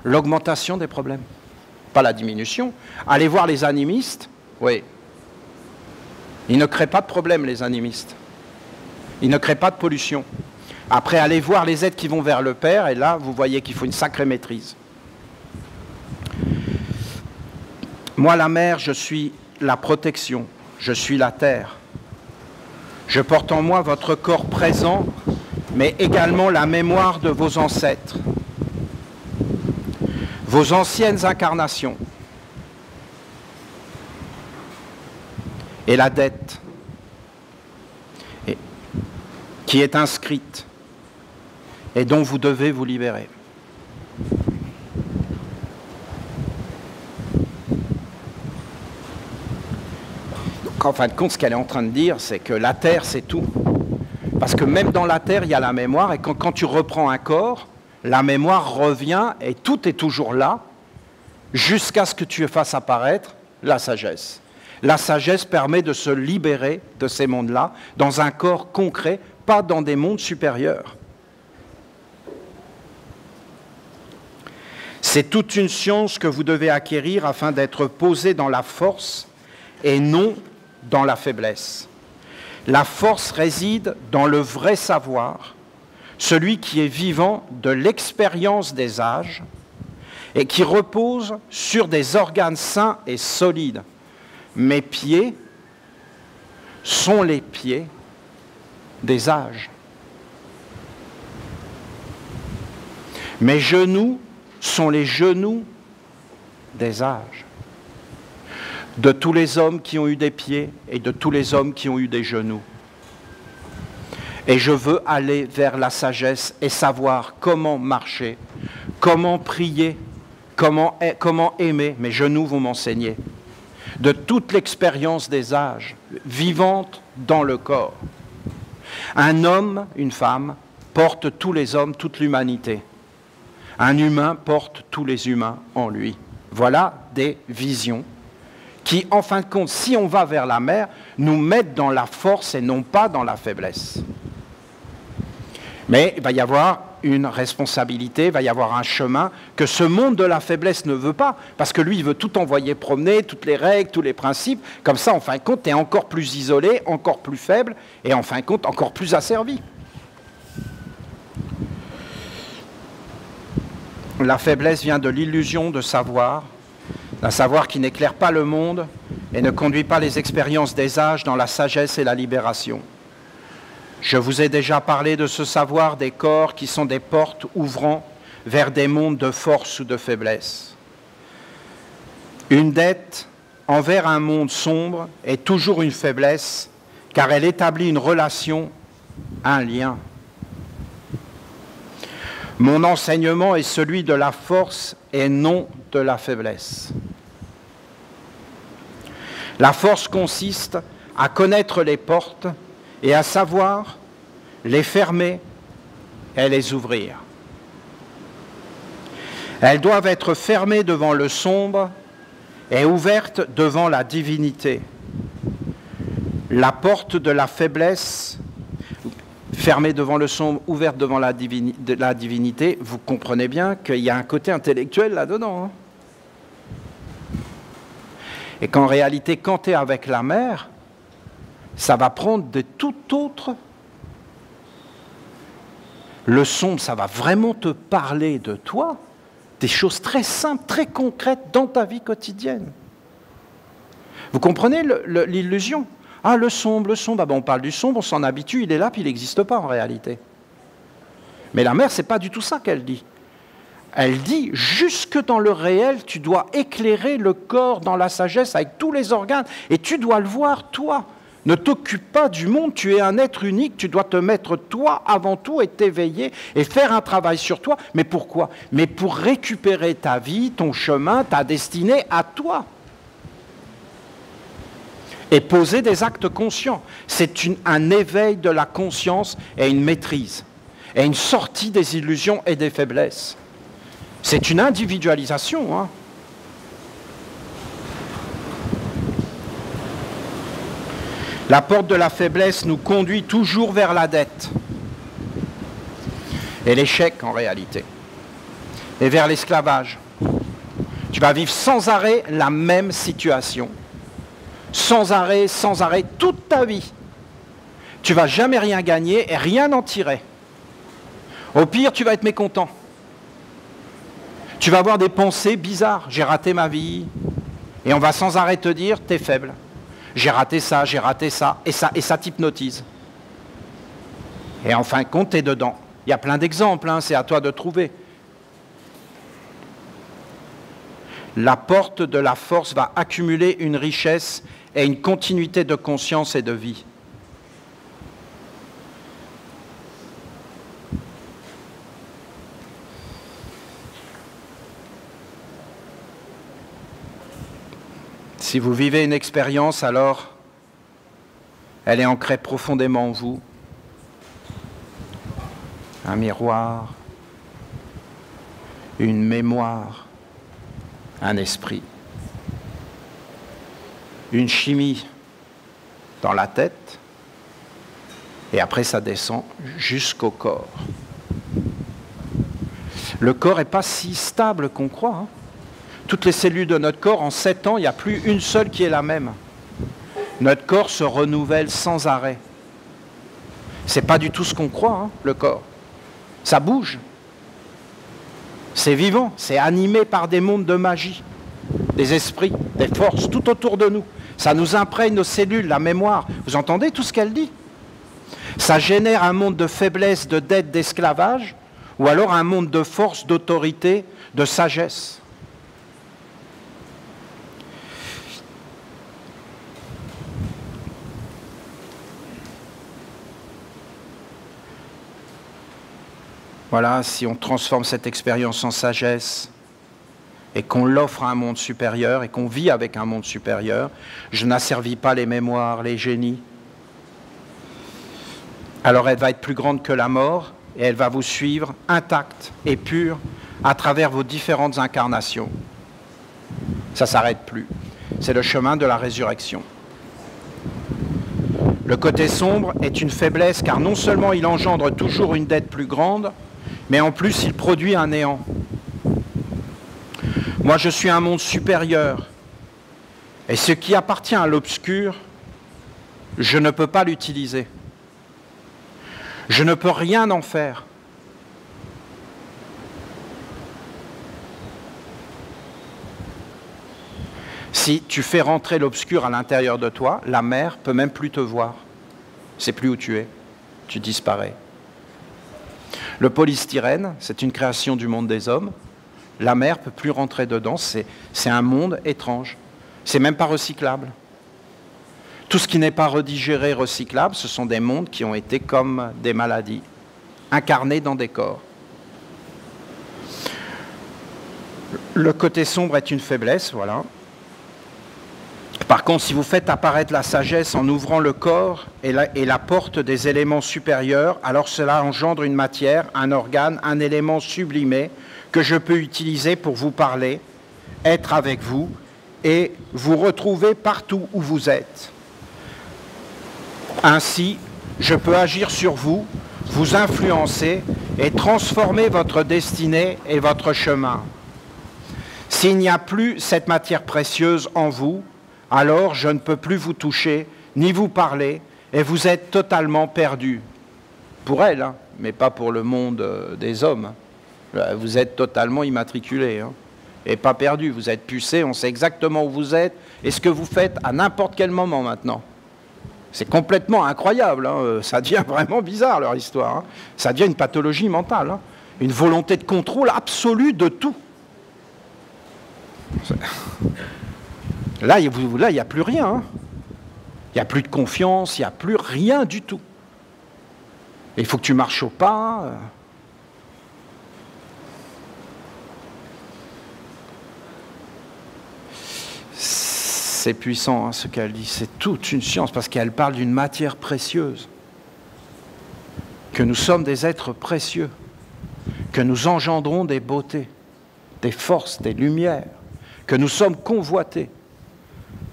L'augmentation des problèmes, pas la diminution. Allez voir les animistes, oui. Ils ne créent pas de problème, les animistes. Ils ne créent pas de pollution. Après, allez voir les êtres qui vont vers le Père, et là, vous voyez qu'il faut une sacrée maîtrise. Moi, la mer, je suis la protection, je suis la terre. Je porte en moi votre corps présent, mais également la mémoire de vos ancêtres, vos anciennes incarnations, et la dette qui est inscrite et dont vous devez vous libérer. En fin de compte, ce qu'elle est en train de dire, c'est que la terre, c'est tout. Parce que même dans la terre, il y a la mémoire, et quand tu reprends un corps, la mémoire revient, et tout est toujours là, jusqu'à ce que tu fasses apparaître la sagesse. La sagesse permet de se libérer de ces mondes-là, dans un corps concret, pas dans des mondes supérieurs. C'est toute une science que vous devez acquérir afin d'être posé dans la force et non dans la faiblesse. La force réside dans le vrai savoir, celui qui est vivant de l'expérience des âges et qui repose sur des organes sains et solides. Mes pieds sont les pieds des âges. Mes genoux sont les genoux des âges. De tous les hommes qui ont eu des pieds et de tous les hommes qui ont eu des genoux. Et je veux aller vers la sagesse et savoir comment marcher, comment prier, comment aimer. Mes genoux vont m'enseigner. De toute l'expérience des âges, vivante dans le corps. Un homme, une femme, porte tous les hommes, toute l'humanité. Un humain porte tous les humains en lui. Voilà des visions qui, en fin de compte, si on va vers la mer, nous mettent dans la force et non pas dans la faiblesse. Mais il va y avoir une responsabilité, il va y avoir un chemin que ce monde de la faiblesse ne veut pas, parce que lui, il veut tout envoyer promener, toutes les règles, tous les principes, comme ça, en fin de compte, tu es encore plus isolé, encore plus faible, et en fin de compte, encore plus asservi. La faiblesse vient de l'illusion de savoir, d'un savoir qui n'éclaire pas le monde et ne conduit pas les expériences des âges dans la sagesse et la libération. Je vous ai déjà parlé de ce savoir des corps qui sont des portes ouvrant vers des mondes de force ou de faiblesse. Une dette envers un monde sombre est toujours une faiblesse car elle établit une relation, un lien. Mon enseignement est celui de la force et non de la faiblesse. La force consiste à connaître les portes et à savoir les fermer et les ouvrir. Elles doivent être fermées devant le sombre et ouvertes devant la divinité. La porte de la faiblesse, fermée devant le sombre, ouverte devant la divinité, vous comprenez bien qu'il y a un côté intellectuel là-dedans. Hein. Et qu'en réalité, quand tu es avec la mer, ça va prendre de tout autre. Le sombre, ça va vraiment te parler de toi, des choses très simples, très concrètes dans ta vie quotidienne. Vous comprenez l'illusion? Ah, le sombre, ah ben on parle du sombre, on s'en habitue, il est là, puis il n'existe pas en réalité. Mais la mer, ce n'est pas du tout ça qu'elle dit. Elle dit, jusque dans le réel, tu dois éclairer le corps dans la sagesse avec tous les organes, et tu dois le voir, toi. Ne t'occupe pas du monde, tu es un être unique, tu dois te mettre toi avant tout et t'éveiller et faire un travail sur toi. Mais pourquoi? Mais pour récupérer ta vie, ton chemin, ta destinée à toi. Et poser des actes conscients. C'est un éveil de la conscience et une maîtrise. Et une sortie des illusions et des faiblesses. C'est une individualisation, hein. La porte de la faiblesse nous conduit toujours vers la dette et l'échec en réalité, et vers l'esclavage. Tu vas vivre sans arrêt la même situation, sans arrêt, toute ta vie. Tu ne vas jamais rien gagner et rien en tirer. Au pire, tu vas être mécontent. Tu vas avoir des pensées bizarres. J'ai raté ma vie. Et on va sans arrêt te dire, t'es faible. J'ai raté ça, et ça t'hypnotise. Et en fin de compte, t'es dedans. Il y a plein d'exemples, hein, c'est à toi de trouver. La porte de la force va accumuler une richesse et une continuité de conscience et de vie. Si vous vivez une expérience, alors elle est ancrée profondément en vous. Un miroir, une mémoire, un esprit, une chimie dans la tête, et après ça descend jusqu'au corps. Le corps n'est pas si stable qu'on croit. Hein. Toutes les cellules de notre corps, en 7 ans, il n'y a plus une seule qui est la même. Notre corps se renouvelle sans arrêt. C'est pas du tout ce qu'on croit, hein, le corps. Ça bouge. C'est vivant, c'est animé par des mondes de magie, des esprits, des forces, tout autour de nous. Ça nous imprègne nos cellules, la mémoire. Vous entendez tout ce qu'elle dit? Ça génère un monde de faiblesse, de dette, d'esclavage, ou alors un monde de force, d'autorité, de sagesse. Voilà, si on transforme cette expérience en sagesse et qu'on l'offre à un monde supérieur et qu'on vit avec un monde supérieur, je n'asservis pas les mémoires, les génies. Alors elle va être plus grande que la mort et elle va vous suivre intacte et pure à travers vos différentes incarnations. Ça ne s'arrête plus. C'est le chemin de la résurrection. Le côté sombre est une faiblesse car non seulement il engendre toujours une dette plus grande, mais en plus, il produit un néant. Moi, je suis un monde supérieur. Et ce qui appartient à l'obscur, je ne peux pas l'utiliser. Je ne peux rien en faire. Si tu fais rentrer l'obscur à l'intérieur de toi, la mer peut même plus te voir. C'est plus où tu es. Tu disparais. Le polystyrène, c'est une création du monde des hommes. La mer ne peut plus rentrer dedans, c'est un monde étrange. C'est même pas recyclable. Tout ce qui n'est pas redigéré, recyclable, ce sont des mondes qui ont été comme des maladies, incarnés dans des corps. Le côté sombre est une faiblesse, voilà. Par contre, si vous faites apparaître la sagesse en ouvrant le corps et la porte des éléments supérieurs, alors cela engendre une matière, un organe, un élément sublimé que je peux utiliser pour vous parler, être avec vous et vous retrouver partout où vous êtes. Ainsi, je peux agir sur vous, vous influencer et transformer votre destinée et votre chemin. S'il n'y a plus cette matière précieuse en vous, alors je ne peux plus vous toucher, ni vous parler, et vous êtes totalement perdu. Pour elle, hein, mais pas pour le monde des hommes. Vous êtes totalement immatriculé, hein, et pas perdu. Vous êtes pucé, on sait exactement où vous êtes, et ce que vous faites à n'importe quel moment maintenant. C'est complètement incroyable, hein, ça devient vraiment bizarre leur histoire. Hein. Ça devient une pathologie mentale, hein, une volonté de contrôle absolue de tout. Là, il n'y a plus rien. Hein. Il n'y a plus de confiance, il n'y a plus rien du tout. Il faut que tu marches au pas. C'est puissant hein, ce qu'elle dit. C'est toute une science parce qu'elle parle d'une matière précieuse. Que nous sommes des êtres précieux. Que nous engendrons des beautés, des forces, des lumières. Que nous sommes convoités.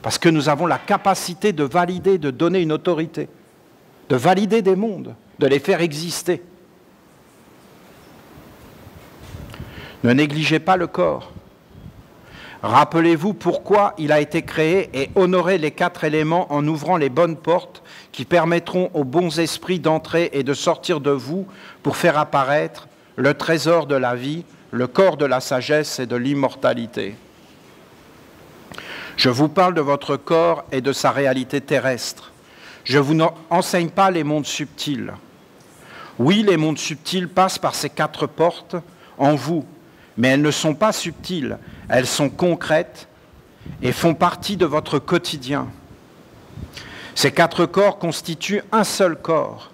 Parce que nous avons la capacité de valider, de donner une autorité, de valider des mondes, de les faire exister. Ne négligez pas le corps. Rappelez-vous pourquoi il a été créé et honorez les 4 éléments en ouvrant les bonnes portes qui permettront aux bons esprits d'entrer et de sortir de vous pour faire apparaître le trésor de la vie, le corps de la sagesse et de l'immortalité. Je vous parle de votre corps et de sa réalité terrestre. Je ne vous enseigne pas les mondes subtils. Oui, les mondes subtils passent par ces 4 portes en vous, mais elles ne sont pas subtiles, elles sont concrètes et font partie de votre quotidien. Ces 4 corps constituent un seul corps,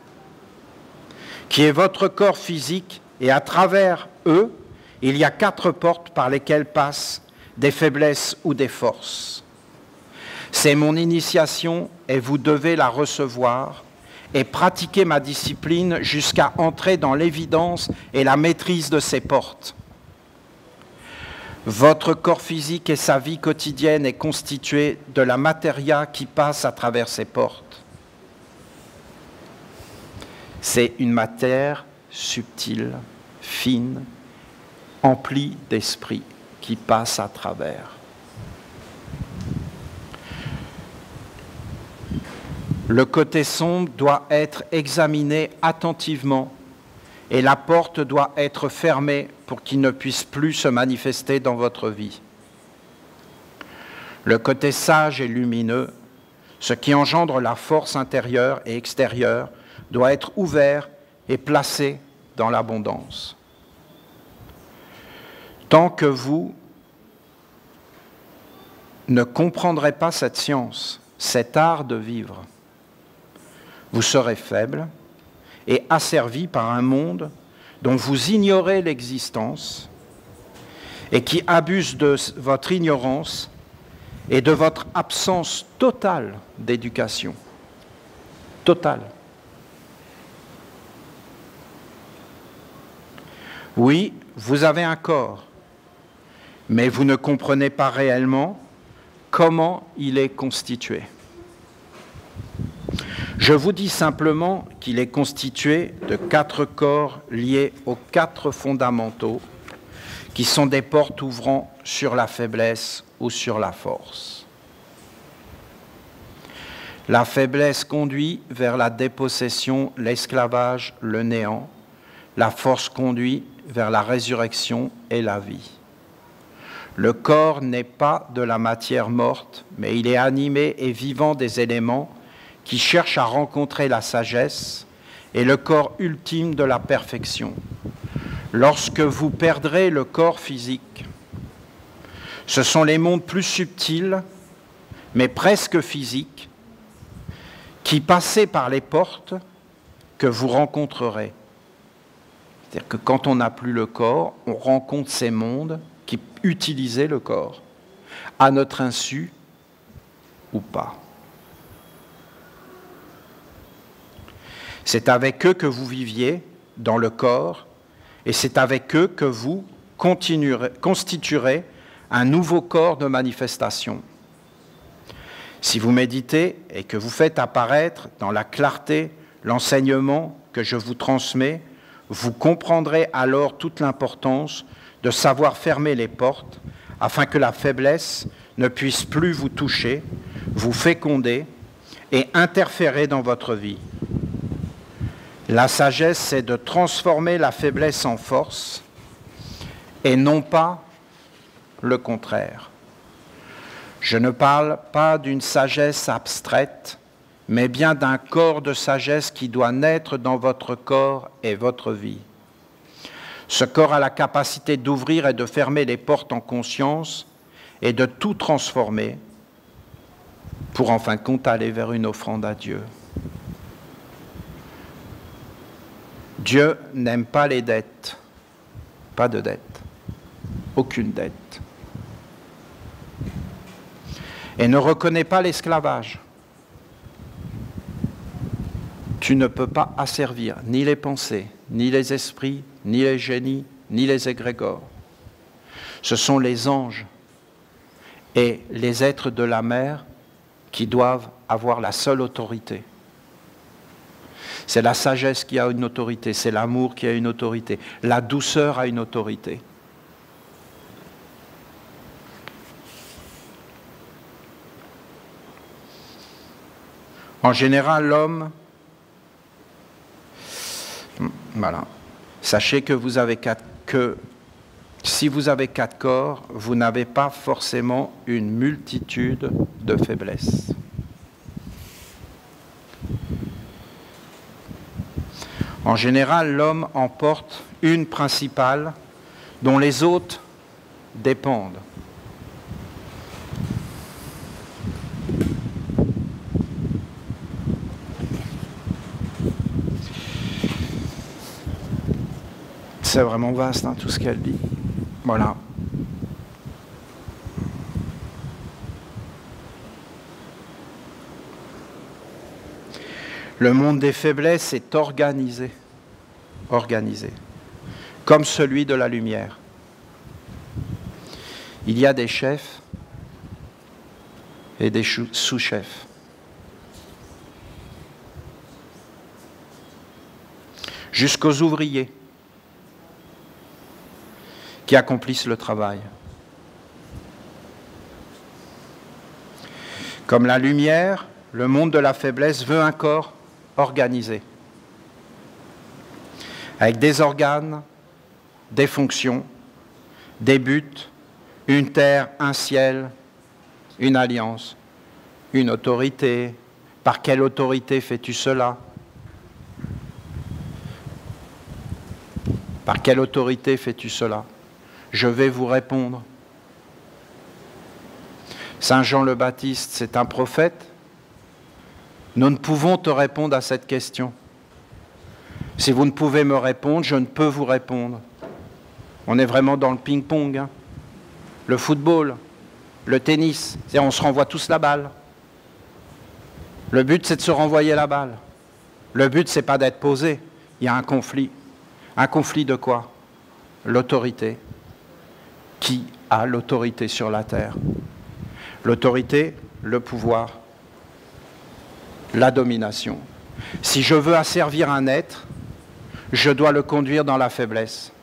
qui est votre corps physique, et à travers eux, il y a 4 portes par lesquelles passent des faiblesses ou des forces. C'est mon initiation et vous devez la recevoir et pratiquer ma discipline jusqu'à entrer dans l'évidence et la maîtrise de ces portes. Votre corps physique et sa vie quotidienne est constituée de la matéria qui passe à travers ces portes. C'est une matière subtile, fine, empli d'esprit qui passe à travers. Le côté sombre doit être examiné attentivement et la porte doit être fermée pour qu'il ne puisse plus se manifester dans votre vie. Le côté sage et lumineux, ce qui engendre la force intérieure et extérieure, doit être ouvert et placé dans l'abondance. Tant que vous ne comprendrez pas cette science, cet art de vivre, vous serez faible et asservi par un monde dont vous ignorez l'existence et qui abuse de votre ignorance et de votre absence totale d'éducation. Totale. Oui, vous avez un corps, mais vous ne comprenez pas réellement comment il est constitué. Je vous dis simplement qu'il est constitué de 4 corps liés aux 4 fondamentaux qui sont des portes ouvrant sur la faiblesse ou sur la force. La faiblesse conduit vers la dépossession, l'esclavage, le néant. La force conduit vers la résurrection et la vie. Le corps n'est pas de la matière morte, mais il est animé et vivant des éléments qui cherchent à rencontrer la sagesse et le corps ultime de la perfection. Lorsque vous perdrez le corps physique, ce sont les mondes plus subtils, mais presque physiques, qui passez par les portes que vous rencontrerez. C'est-à-dire que quand on n'a plus le corps, on rencontre ces mondes qui utilisaient le corps, à notre insu ou pas. C'est avec eux que vous viviez dans le corps, et c'est avec eux que vous constituerez un nouveau corps de manifestation. Si vous méditez et que vous faites apparaître dans la clarté l'enseignement que je vous transmets, vous comprendrez alors toute l'importance de savoir fermer les portes afin que la faiblesse ne puisse plus vous toucher, vous féconder et interférer dans votre vie. La sagesse, c'est de transformer la faiblesse en force et non pas le contraire. Je ne parle pas d'une sagesse abstraite, mais bien d'un corps de sagesse qui doit naître dans votre corps et votre vie. Ce corps a la capacité d'ouvrir et de fermer les portes en conscience et de tout transformer pour en fin de compte aller vers une offrande à Dieu. Dieu n'aime pas les dettes, pas de dette, aucune dette. Et ne reconnaît pas l'esclavage. Tu ne peux pas asservir ni les pensées, ni les esprits, ni les génies, ni les égrégores. Ce sont les anges et les êtres de la mer qui doivent avoir la seule autorité. C'est la sagesse qui a une autorité, c'est l'amour qui a une autorité, la douceur a une autorité. En général, l'homme, voilà, sachez que si vous avez 4 corps, vous n'avez pas forcément une multitude de faiblesses. En général, l'homme en porte une principale dont les autres dépendent. C'est vraiment vaste, hein, tout ce qu'elle dit. Voilà. Le monde des faiblesses est organisé, comme celui de la lumière. Il y a des chefs et des sous-chefs. Jusqu'aux ouvriers, qui accomplissent le travail. Comme la lumière, le monde de la faiblesse veut un corps organisé, avec des organes, des fonctions, des buts, une terre, un ciel, une alliance, une autorité. Par quelle autorité fais-tu cela? Par quelle autorité fais-tu cela? Je vais vous répondre. Saint Jean le Baptiste, c'est un prophète. Nous ne pouvons te répondre à cette question. Si vous ne pouvez me répondre, je ne peux vous répondre. On est vraiment dans le ping-pong, hein. Le football, le tennis, on se renvoie tous la balle. Le but, c'est de se renvoyer la balle. Le but, c'est pas d'être posé. Il y a un conflit. Un conflit de quoi? L'autorité. Qui a l'autorité sur la terre? L'autorité, le pouvoir, la domination. Si je veux asservir un être, je dois le conduire dans la faiblesse.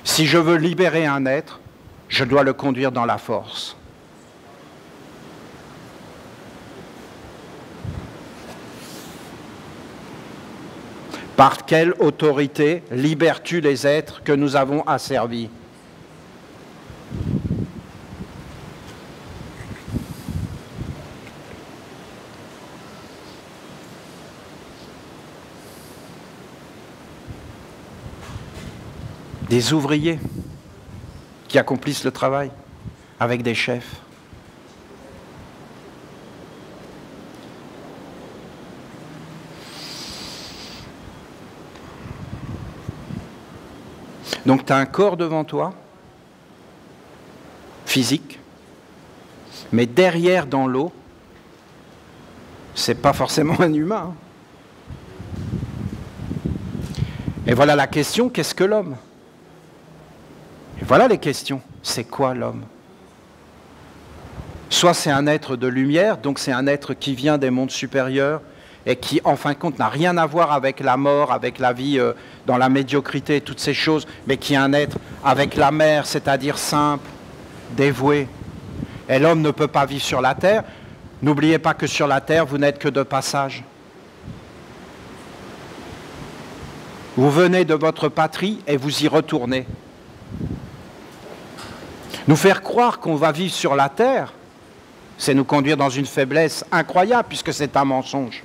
Si je veux libérer un être, je dois le conduire dans la force. Par quelle autorité libères-tu les êtres que nous avons asservis? Des ouvriers qui accomplissent le travail avec des chefs. Donc tu as un corps devant toi, physique, mais derrière dans l'eau, c'est pas forcément un humain. Et voilà la question, qu'est-ce que l'homme? Et voilà les questions, c'est quoi l'homme? Soit c'est un être de lumière, donc c'est un être qui vient des mondes supérieurs et qui, en fin de compte, n'a rien à voir avec la mort, avec la vie dans la médiocrité et toutes ces choses, mais qui est un être avec la mer, c'est-à-dire simple, dévoué. Et l'homme ne peut pas vivre sur la terre. N'oubliez pas que sur la terre, vous n'êtes que de passage. Vous venez de votre patrie et vous y retournez. Nous faire croire qu'on va vivre sur la terre, c'est nous conduire dans une faiblesse incroyable, puisque c'est un mensonge.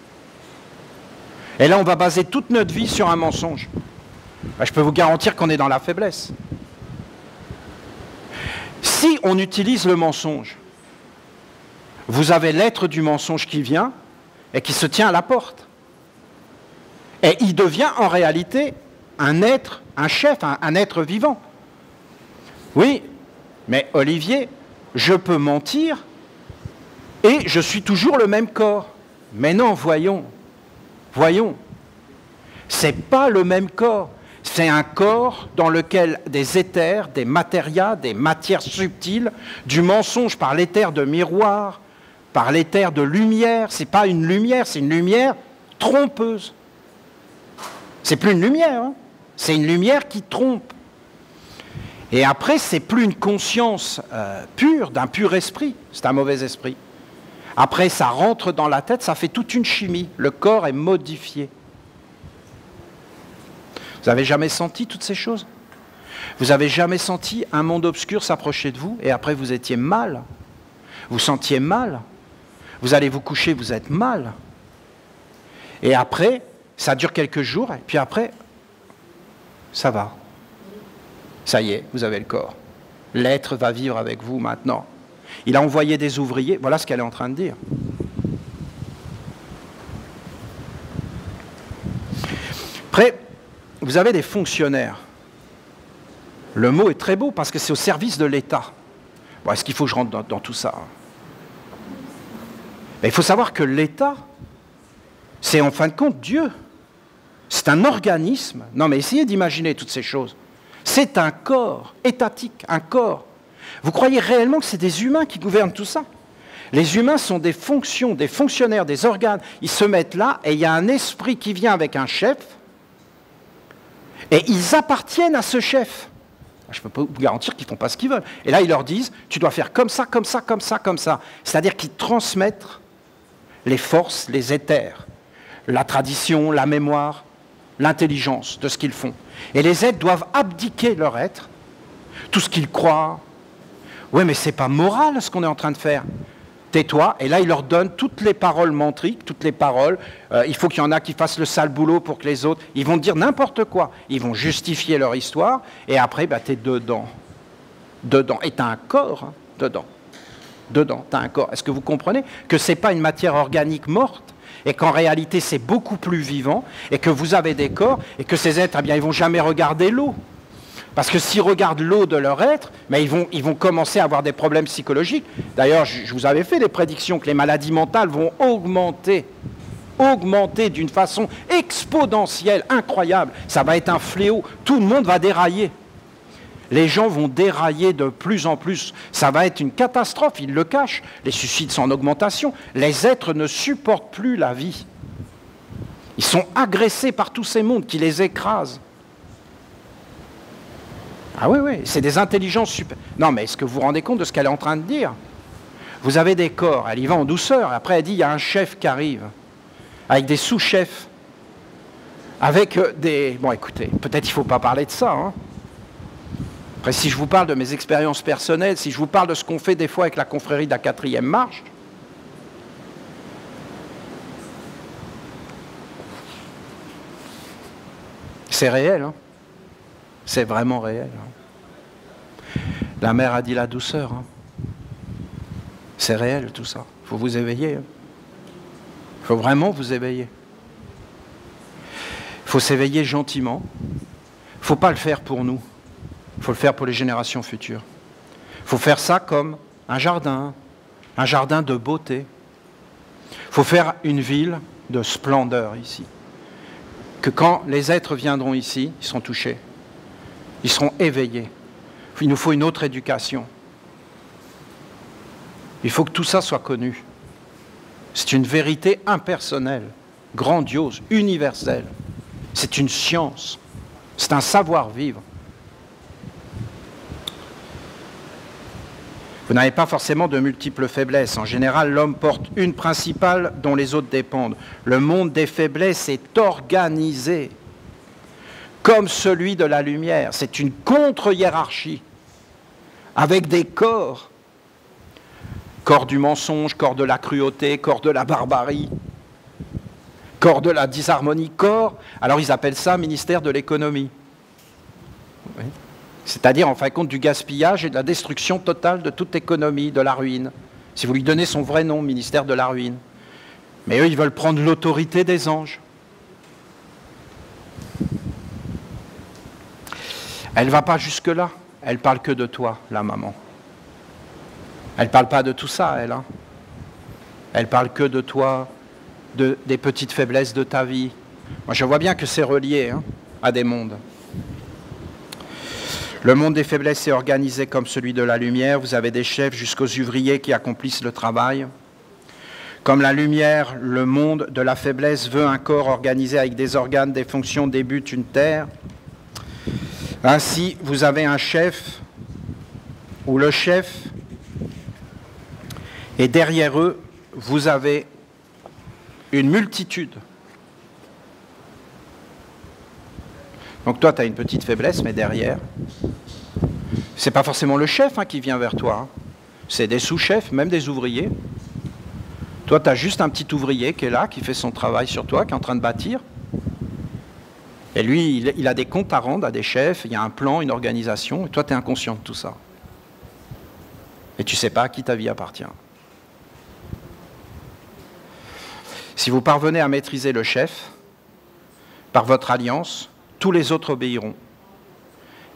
Et là, on va baser toute notre vie sur un mensonge. Je peux vous garantir qu'on est dans la faiblesse. Si on utilise le mensonge, vous avez l'être du mensonge qui vient et qui se tient à la porte. Et il devient en réalité un être, un chef, un être vivant. Oui, mais Olivier, je peux mentir et je suis toujours le même corps. Mais non, voyons, c'est pas le même corps. C'est un corps dans lequel des éthers, des matérias, des matières subtiles, du mensonge par l'éther de miroir, par l'éther de lumière. C'est pas une lumière, c'est une lumière trompeuse. C'est plus une lumière, hein. C'est une lumière qui trompe. Et après, c'est plus une conscience pure, d'un pur esprit. C'est un mauvais esprit. Après, ça rentre dans la tête, ça fait toute une chimie. Le corps est modifié. Vous n'avez jamais senti toutes ces choses? Vous n'avez jamais senti un monde obscur s'approcher de vous et après vous étiez mal? Vous sentiez mal? Vous allez vous coucher, vous êtes mal. Et après, ça dure quelques jours et puis après, ça va. Ça y est, vous avez le corps. L'être va vivre avec vous maintenant. Il a envoyé des ouvriers, voilà ce qu'elle est en train de dire. Après, vous avez des fonctionnaires. Le mot est très beau parce que c'est au service de l'État. Bon, est-ce qu'il faut que je rentre dans tout ça? Mais il faut savoir que l'État, c'est en fin de compte Dieu. C'est un organisme. Non, mais essayez d'imaginer toutes ces choses. C'est un corps étatique, un corps. Vous croyez réellement que c'est des humains qui gouvernent tout ça? Les humains sont des fonctions, des fonctionnaires, des organes. Ils se mettent là et il y a un esprit qui vient avec un chef et ils appartiennent à ce chef. Je ne peux pas vous garantir qu'ils ne font pas ce qu'ils veulent. Et là, ils leur disent, tu dois faire comme ça, comme ça, comme ça, comme ça. C'est-à-dire qu'ils transmettent les forces, les éthers, la tradition, la mémoire, l'intelligence de ce qu'ils font. Et les êtres doivent abdiquer leur être, tout ce qu'ils croient. Ouais, mais c'est pas moral ce qu'on est en train de faire. Tais-toi. Et là, il leur donne toutes les paroles mantriques, toutes les paroles. Il faut qu'il y en a qui fassent le sale boulot pour que les autres... Ils vont dire n'importe quoi. Ils vont justifier leur histoire. Et après, bah, t'es dedans. Dedans. Et t'as un corps, hein, dedans. Dedans, t'as un corps. Est-ce que vous comprenez que c'est pas une matière organique morte et qu'en réalité, c'est beaucoup plus vivant et que vous avez des corps et que ces êtres, eh bien, ils vont jamais regarder l'eau. Parce que s'ils regardent l'eau de leur être, mais ils vont commencer à avoir des problèmes psychologiques. D'ailleurs, je vous avais fait des prédictions que les maladies mentales vont augmenter d'une façon exponentielle, incroyable. Ça va être un fléau. Tout le monde va dérailler. Les gens vont dérailler de plus en plus. Ça va être une catastrophe, ils le cachent. Les suicides sont en augmentation. Les êtres ne supportent plus la vie. Ils sont agressés par tous ces mondes qui les écrasent. Ah oui, oui, c'est des intelligences super... Non, mais est-ce que vous vous rendez compte de ce qu'elle est en train de dire? Vous avez des corps, elle y va en douceur. Après, elle dit, il y a un chef qui arrive, avec des sous-chefs, avec des... Bon, écoutez, peut-être il ne faut pas parler de ça. Hein. Après, si je vous parle de mes expériences personnelles, si je vous parle de ce qu'on fait des fois avec la confrérie de la 4e marche, c'est réel, hein. C'est vraiment réel. Hein. La mère a dit la douceur. Hein. C'est réel tout ça. Il faut vous éveiller. Il faut vraiment vous éveiller. Il faut s'éveiller gentiment. Il ne faut pas le faire pour nous. Il faut le faire pour les générations futures. Il faut faire ça comme un jardin de beauté. Il faut faire une ville de splendeur ici. Que quand les êtres viendront ici, ils seront touchés. Ils seront éveillés. Il nous faut une autre éducation. Il faut que tout ça soit connu. C'est une vérité impersonnelle, grandiose, universelle. C'est une science. C'est un savoir-vivre. Vous n'avez pas forcément de multiples faiblesses. En général, l'homme porte une principale dont les autres dépendent. Le monde des faiblesses est organisé comme celui de la lumière. C'est une contre-hiérarchie, avec des corps. Corps du mensonge, corps de la cruauté, corps de la barbarie, corps de la disharmonie, corps... Alors ils appellent ça ministère de l'économie. Oui. C'est-à-dire, en fin de compte, du gaspillage et de la destruction totale de toute économie, de la ruine. Si vous lui donnez son vrai nom, ministère de la ruine. Mais eux, ils veulent prendre l'autorité des anges. Elle ne va pas jusque-là. Elle parle que de toi, la maman. Elle ne parle pas de tout ça, elle. Hein. Elle parle que de toi, des petites faiblesses de ta vie. Moi, je vois bien que c'est relié hein, à des mondes. Le monde des faiblesses est organisé comme celui de la lumière. Vous avez des chefs jusqu'aux ouvriers qui accomplissent le travail. Comme la lumière, le monde de la faiblesse veut un corps organisé avec des organes, des fonctions, des buts, une terre. Ainsi, vous avez un chef, ou le chef, et derrière eux, vous avez une multitude. Donc toi, tu as une petite faiblesse, mais derrière, c'est pas forcément le chef hein, qui vient vers toi. Hein. C'est des sous-chefs, même des ouvriers. Toi, tu as juste un petit ouvrier qui est là, qui fait son travail sur toi, qui est en train de bâtir. Et lui, il a des comptes à rendre à des chefs, il y a un plan, une organisation, et toi, tu es inconscient de tout ça. Et tu ne sais pas à qui ta vie appartient. Si vous parvenez à maîtriser le chef, par votre alliance, tous les autres obéiront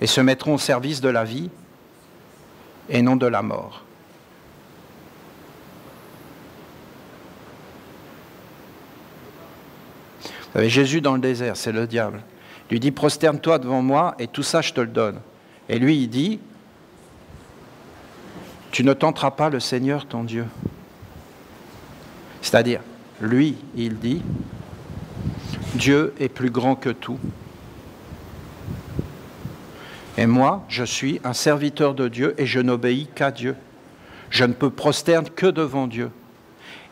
et se mettront au service de la vie et non de la mort. Vous savez, Jésus dans le désert, c'est le diable. Il lui dit, prosterne-toi devant moi et tout ça je te le donne. Et lui, il dit, tu ne tenteras pas le Seigneur ton Dieu. C'est-à-dire, lui, il dit, Dieu est plus grand que tout. Et moi, je suis un serviteur de Dieu et je n'obéis qu'à Dieu. Je ne peux prosterner que devant Dieu.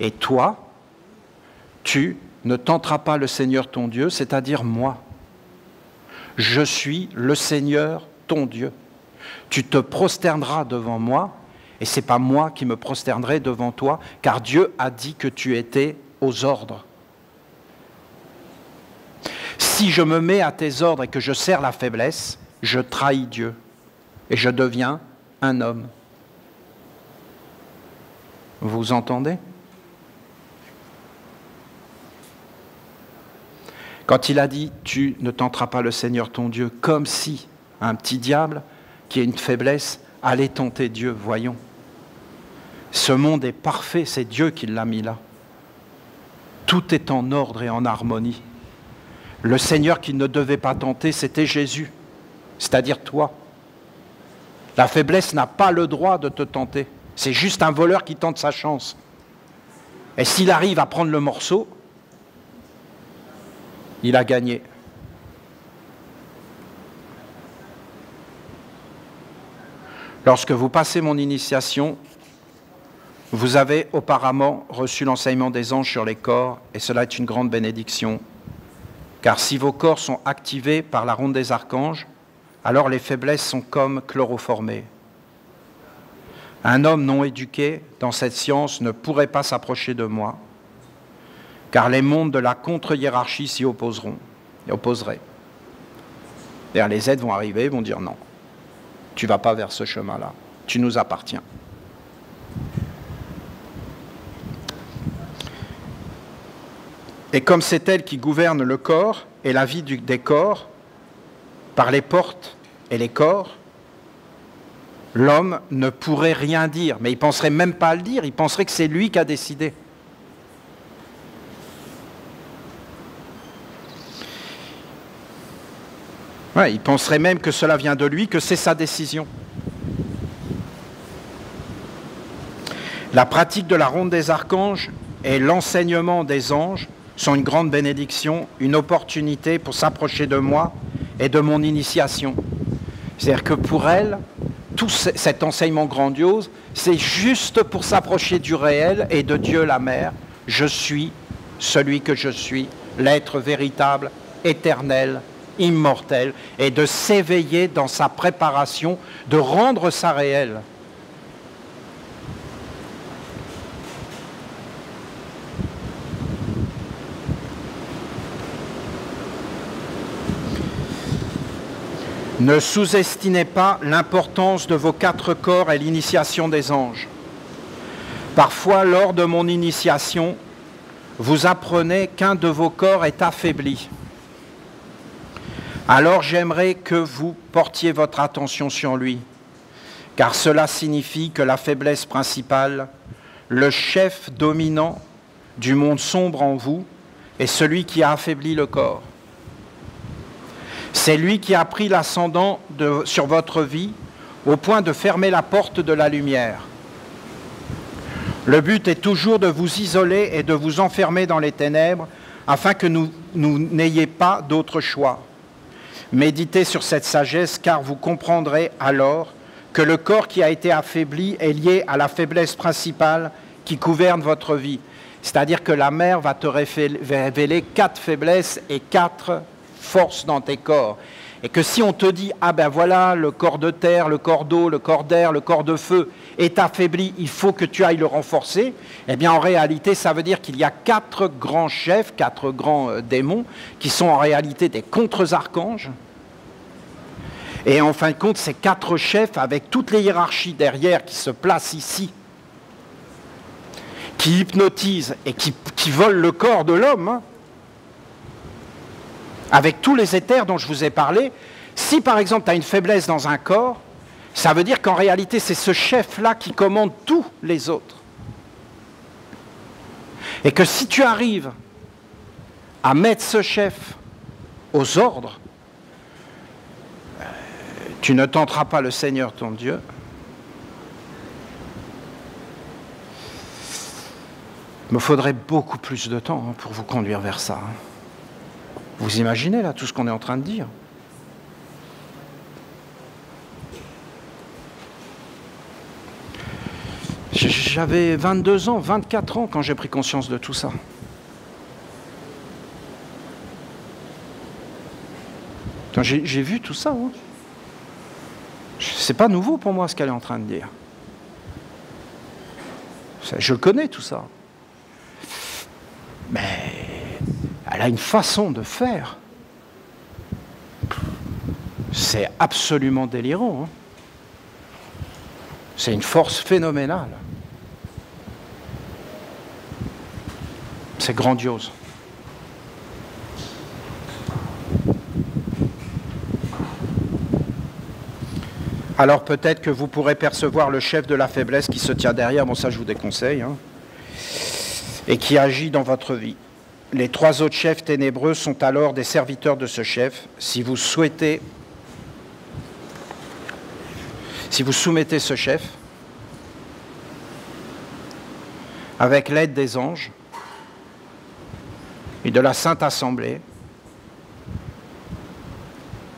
Et toi, tu ne tenteras pas le Seigneur ton Dieu, c'est-à-dire moi. Je suis le Seigneur ton Dieu. Tu te prosterneras devant moi, et ce n'est pas moi qui me prosternerai devant toi, car Dieu a dit que tu étais aux ordres. Si je me mets à tes ordres et que je sers la faiblesse, je trahis Dieu et je deviens un homme. Vous entendez ? Quand il a dit « tu ne tenteras pas le Seigneur ton Dieu », comme si un petit diable qui a une faiblesse allait tenter Dieu, voyons. Ce monde est parfait, c'est Dieu qui l'a mis là. Tout est en ordre et en harmonie. Le Seigneur qui ne devait pas tenter, c'était Jésus, c'est-à-dire toi. La faiblesse n'a pas le droit de te tenter. C'est juste un voleur qui tente sa chance. Et s'il arrive à prendre le morceau, il a gagné. Lorsque vous passez mon initiation, vous avez auparavant reçu l'enseignement des anges sur les corps, et cela est une grande bénédiction. Car si vos corps sont activés par la ronde des archanges, alors les faiblesses sont comme chloroformées. Un homme non éduqué dans cette science ne pourrait pas s'approcher de moi, car les mondes de la contre-hiérarchie s'y opposeraient. D'ailleurs, les aides vont arriver et vont dire non, tu ne vas pas vers ce chemin-là, tu nous appartiens. Et comme c'est elle qui gouverne le corps et la vie des corps, par les portes et les corps, l'homme ne pourrait rien dire, mais il ne penserait même pas à le dire, il penserait que c'est lui qui a décidé. Ouais, il penserait même que cela vient de lui, que c'est sa décision. La pratique de la ronde des archanges et l'enseignement des anges sont une grande bénédiction, une opportunité pour s'approcher de moi et de mon initiation. C'est-à-dire que pour elle, tout cet enseignement grandiose, c'est juste pour s'approcher du réel et de Dieu la Mère. Je suis celui que je suis, l'être véritable, éternel, immortel, et de s'éveiller dans sa préparation, de rendre ça réel. Ne sous-estimez pas l'importance de vos 4 corps et l'initiation des anges. Parfois, lors de mon initiation, vous apprenez qu'un de vos corps est affaibli. Alors j'aimerais que vous portiez votre attention sur lui, car cela signifie que la faiblesse principale, le chef dominant du monde sombre en vous, est celui qui a affaibli le corps. C'est lui qui a pris l'ascendant sur votre vie au point de fermer la porte de la lumière. Le but est toujours de vous isoler et de vous enfermer dans les ténèbres afin que nous n'ayez pas d'autre choix. Méditez sur cette sagesse car vous comprendrez alors que le corps qui a été affaibli est lié à la faiblesse principale qui gouverne votre vie. C'est-à-dire que la mère va te révéler 4 faiblesses et 4 force dans tes corps. Et que si on te dit, ah ben voilà, le corps de terre, le corps d'eau, le corps d'air, le corps de feu est affaibli, il faut que tu ailles le renforcer, eh bien en réalité, ça veut dire qu'il y a 4 grands chefs, 4 grands démons, qui sont en réalité des contre-archanges. Et en fin de compte, ces 4 chefs, avec toutes les hiérarchies derrière qui se placent ici, qui hypnotisent et qui volent le corps de l'homme, hein, avec tous les éthers dont je vous ai parlé, si par exemple tu as une faiblesse dans un corps, ça veut dire qu'en réalité c'est ce chef-là qui commande tous les autres. Et que si tu arrives à mettre ce chef aux ordres, tu ne tenteras pas le Seigneur ton Dieu. Il me faudrait beaucoup plus de temps pour vous conduire vers ça. Vous imaginez là tout ce qu'on est en train de dire? J'avais 22 ans, 24 ans quand j'ai pris conscience de tout ça. J'ai vu tout ça. Hein. C'est pas nouveau pour moi ce qu'elle est en train de dire. Je le connais tout ça. Mais elle a une façon de faire. C'est absolument délirant. Hein. C'est une force phénoménale. C'est grandiose. Alors peut-être que vous pourrez percevoir le chef de la faiblesse qui se tient derrière, bon ça je vous déconseille, hein, et qui agit dans votre vie. Les 3 autres chefs ténébreux sont alors des serviteurs de ce chef. Si vous soumettez ce chef, avec l'aide des anges et de la Sainte Assemblée,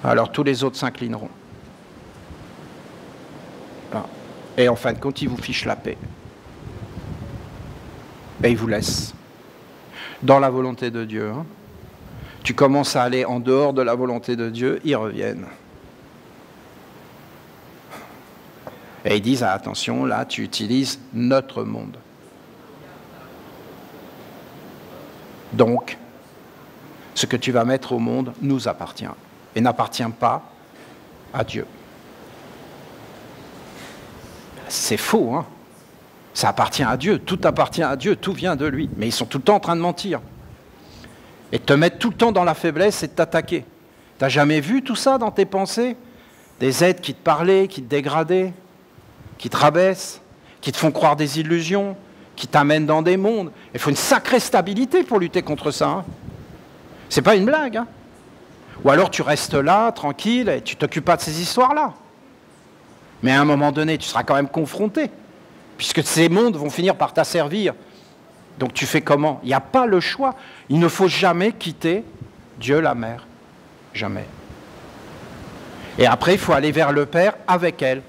alors tous les autres s'inclineront. Et en fin de compte, ils vous fichent la paix. Et ils vous laissent. Dans la volonté de Dieu. Hein. Tu commences à aller en dehors de la volonté de Dieu, ils reviennent. Et ils disent, ah, attention, là, tu utilises notre monde. Donc, ce que tu vas mettre au monde nous appartient. Et n'appartient pas à Dieu. C'est faux, hein. Ça appartient à Dieu, tout appartient à Dieu, tout vient de lui. Mais ils sont tout le temps en train de mentir. Et te mettre tout le temps dans la faiblesse et de t'attaquer. T'as jamais vu tout ça dans tes pensées? Des êtres qui te parlaient, qui te dégradaient, qui te rabaissent, qui te font croire des illusions, qui t'amènent dans des mondes. Il faut une sacrée stabilité pour lutter contre ça. Hein. C'est pas une blague. Hein. Ou alors tu restes là, tranquille, et tu t'occupes pas de ces histoires-là. Mais à un moment donné, tu seras quand même confronté, puisque ces mondes vont finir par t'asservir. Donc tu fais comment? Il n'y a pas le choix. Il ne faut jamais quitter Dieu la mère. Jamais. Et après, il faut aller vers le Père avec elle.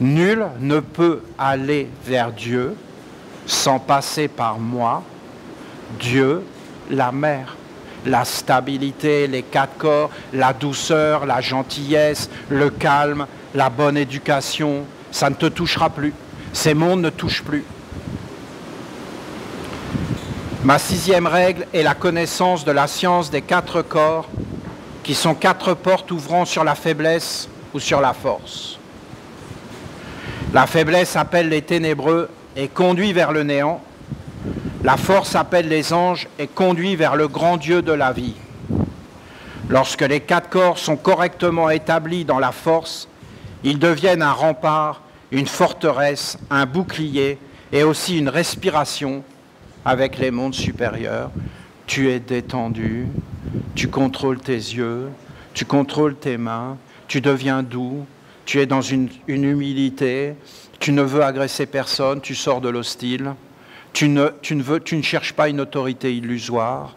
Nul ne peut aller vers Dieu sans passer par moi, Dieu la mère. La stabilité, les 4 corps, la douceur, la gentillesse, le calme, la bonne éducation, ça ne te touchera plus. Ces mondes ne touchent plus. Ma 6e règle est la connaissance de la science des 4 corps, qui sont 4 portes ouvrant sur la faiblesse ou sur la force. La faiblesse appelle les ténébreux et conduit vers le néant. La force appelle les anges et conduit vers le grand Dieu de la vie. Lorsque les 4 corps sont correctement établis dans la force, ils deviennent un rempart, une forteresse, un bouclier et aussi une respiration avec les mondes supérieurs. Tu es détendu, tu contrôles tes yeux, tu contrôles tes mains, tu deviens doux, tu es dans une humilité, tu ne veux agresser personne, tu sors de l'hostile. Tu ne cherches pas une autorité illusoire.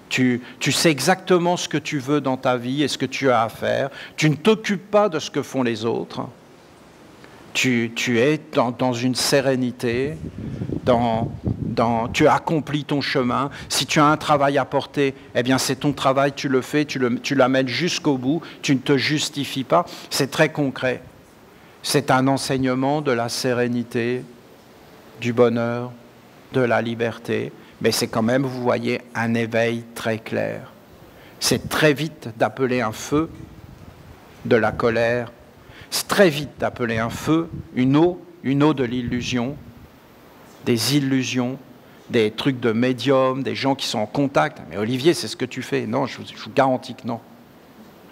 Tu sais exactement ce que tu veux dans ta vie et ce que tu as à faire. Tu ne t'occupes pas de ce que font les autres. Tu es dans une sérénité, tu accomplis ton chemin. Si tu as un travail à porter, eh bien c'est ton travail, tu le fais, tu l'amènes jusqu'au bout, tu ne te justifies pas. C'est très concret. C'est un enseignement de la sérénité, du bonheur, de la liberté, mais c'est quand même, vous voyez, un éveil très clair. C'est très vite d'appeler un feu de la colère, c'est très vite d'appeler un feu, une eau de l'illusion, des illusions, des trucs de médium, des gens qui sont en contact. Mais Olivier, c'est ce que tu fais. Non, je vous garantis que non.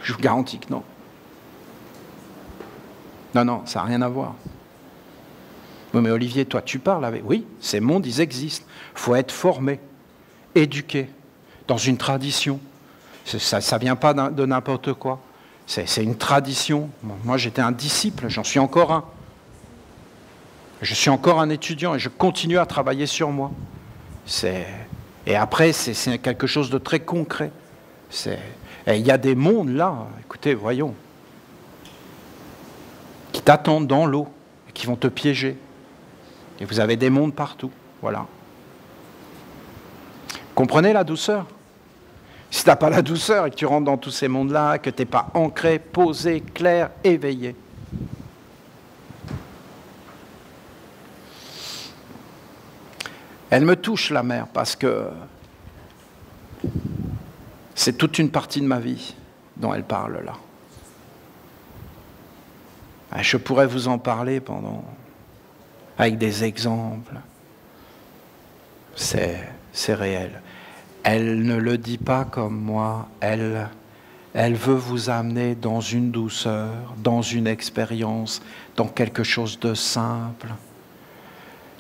Je vous garantis que non. Non, ça n'a rien à voir. Oui, mais Olivier, toi, tu parles avec... Oui, ces mondes, ils existent. Il faut être formé, éduqué, dans une tradition. Ça ne vient pas de n'importe quoi. C'est une tradition. Moi, j'étais un disciple, j'en suis encore un. Je suis encore un étudiant et je continue à travailler sur moi. Et après, c'est quelque chose de très concret. Et il y a des mondes là, écoutez, voyons, qui t'attendent dans l'eau et qui vont te piéger. Et vous avez des mondes partout, voilà. Comprenez la douceur? Si tu n'as pas la douceur et que tu rentres dans tous ces mondes-là, que tu n'es pas ancré, posé, clair, éveillé. Elle me touche, la mer, parce que c'est toute une partie de ma vie dont elle parle là. Je pourrais vous en parler avec des exemples. C'est réel. Elle ne le dit pas comme moi, elle veut vous amener dans une douceur, dans une expérience, dans quelque chose de simple.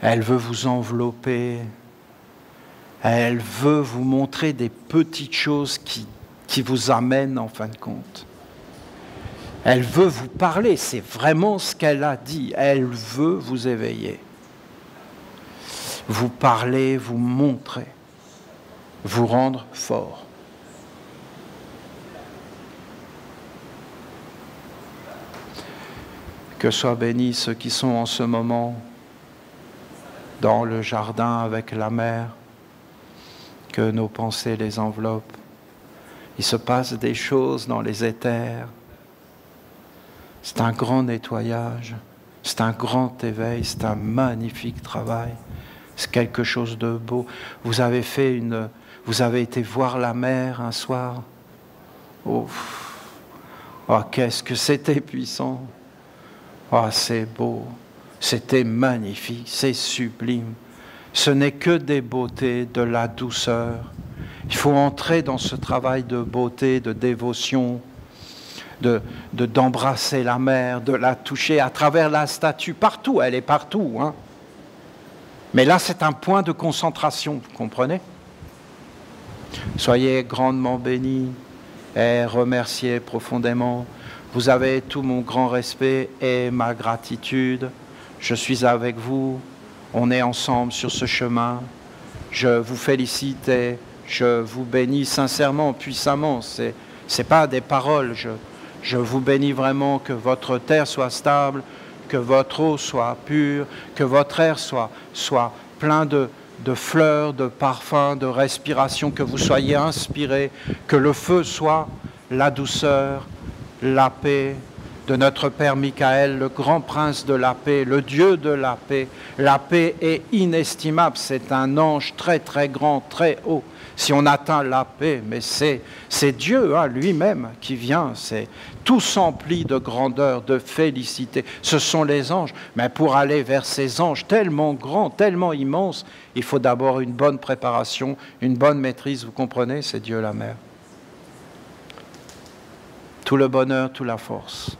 Elle veut vous envelopper. Elle veut vous montrer des petites choses qui vous amènent en fin de compte. Elle veut vous parler, c'est vraiment ce qu'elle a dit. Elle veut vous éveiller. Vous parler, vous montrer, vous rendre fort. Que soient bénis ceux qui sont en ce moment dans le jardin avec la mer, que nos pensées les enveloppent. Il se passe des choses dans les éthers. C'est un grand nettoyage, c'est un grand éveil, c'est un magnifique travail. C'est quelque chose de beau. Vous avez été voir la mer un soir. Oh, qu'est-ce que c'était puissant. Oh, c'est beau. C'était magnifique, c'est sublime. Ce n'est que des beautés, de la douceur. Il faut entrer dans ce travail de beauté, de dévotion, d'embrasser la mer, de la toucher à travers la statue. Partout, elle est partout, hein. Mais là, c'est un point de concentration, vous comprenez? Soyez grandement bénis et remerciés profondément. Vous avez tout mon grand respect et ma gratitude. Je suis avec vous. On est ensemble sur ce chemin. Je vous félicite et je vous bénis sincèrement, puissamment. C'est pas des paroles. Je vous bénis vraiment que votre terre soit stable, que votre eau soit pure, que votre air soit plein de fleurs, de parfums, de respiration, que vous soyez inspirés, que le feu soit la douceur, la paix de notre Père Michael, le grand prince de la paix, le Dieu de la paix. La paix est inestimable, c'est un ange très très grand, très haut. Si on atteint la paix, mais c'est Dieu lui-même qui vient, c'est tous emplis de grandeur, de félicité. Ce sont les anges, mais pour aller vers ces anges tellement grands, tellement immenses, il faut d'abord une bonne préparation, une bonne maîtrise, vous comprenez, c'est Dieu la mère. Tout le bonheur, toute la force.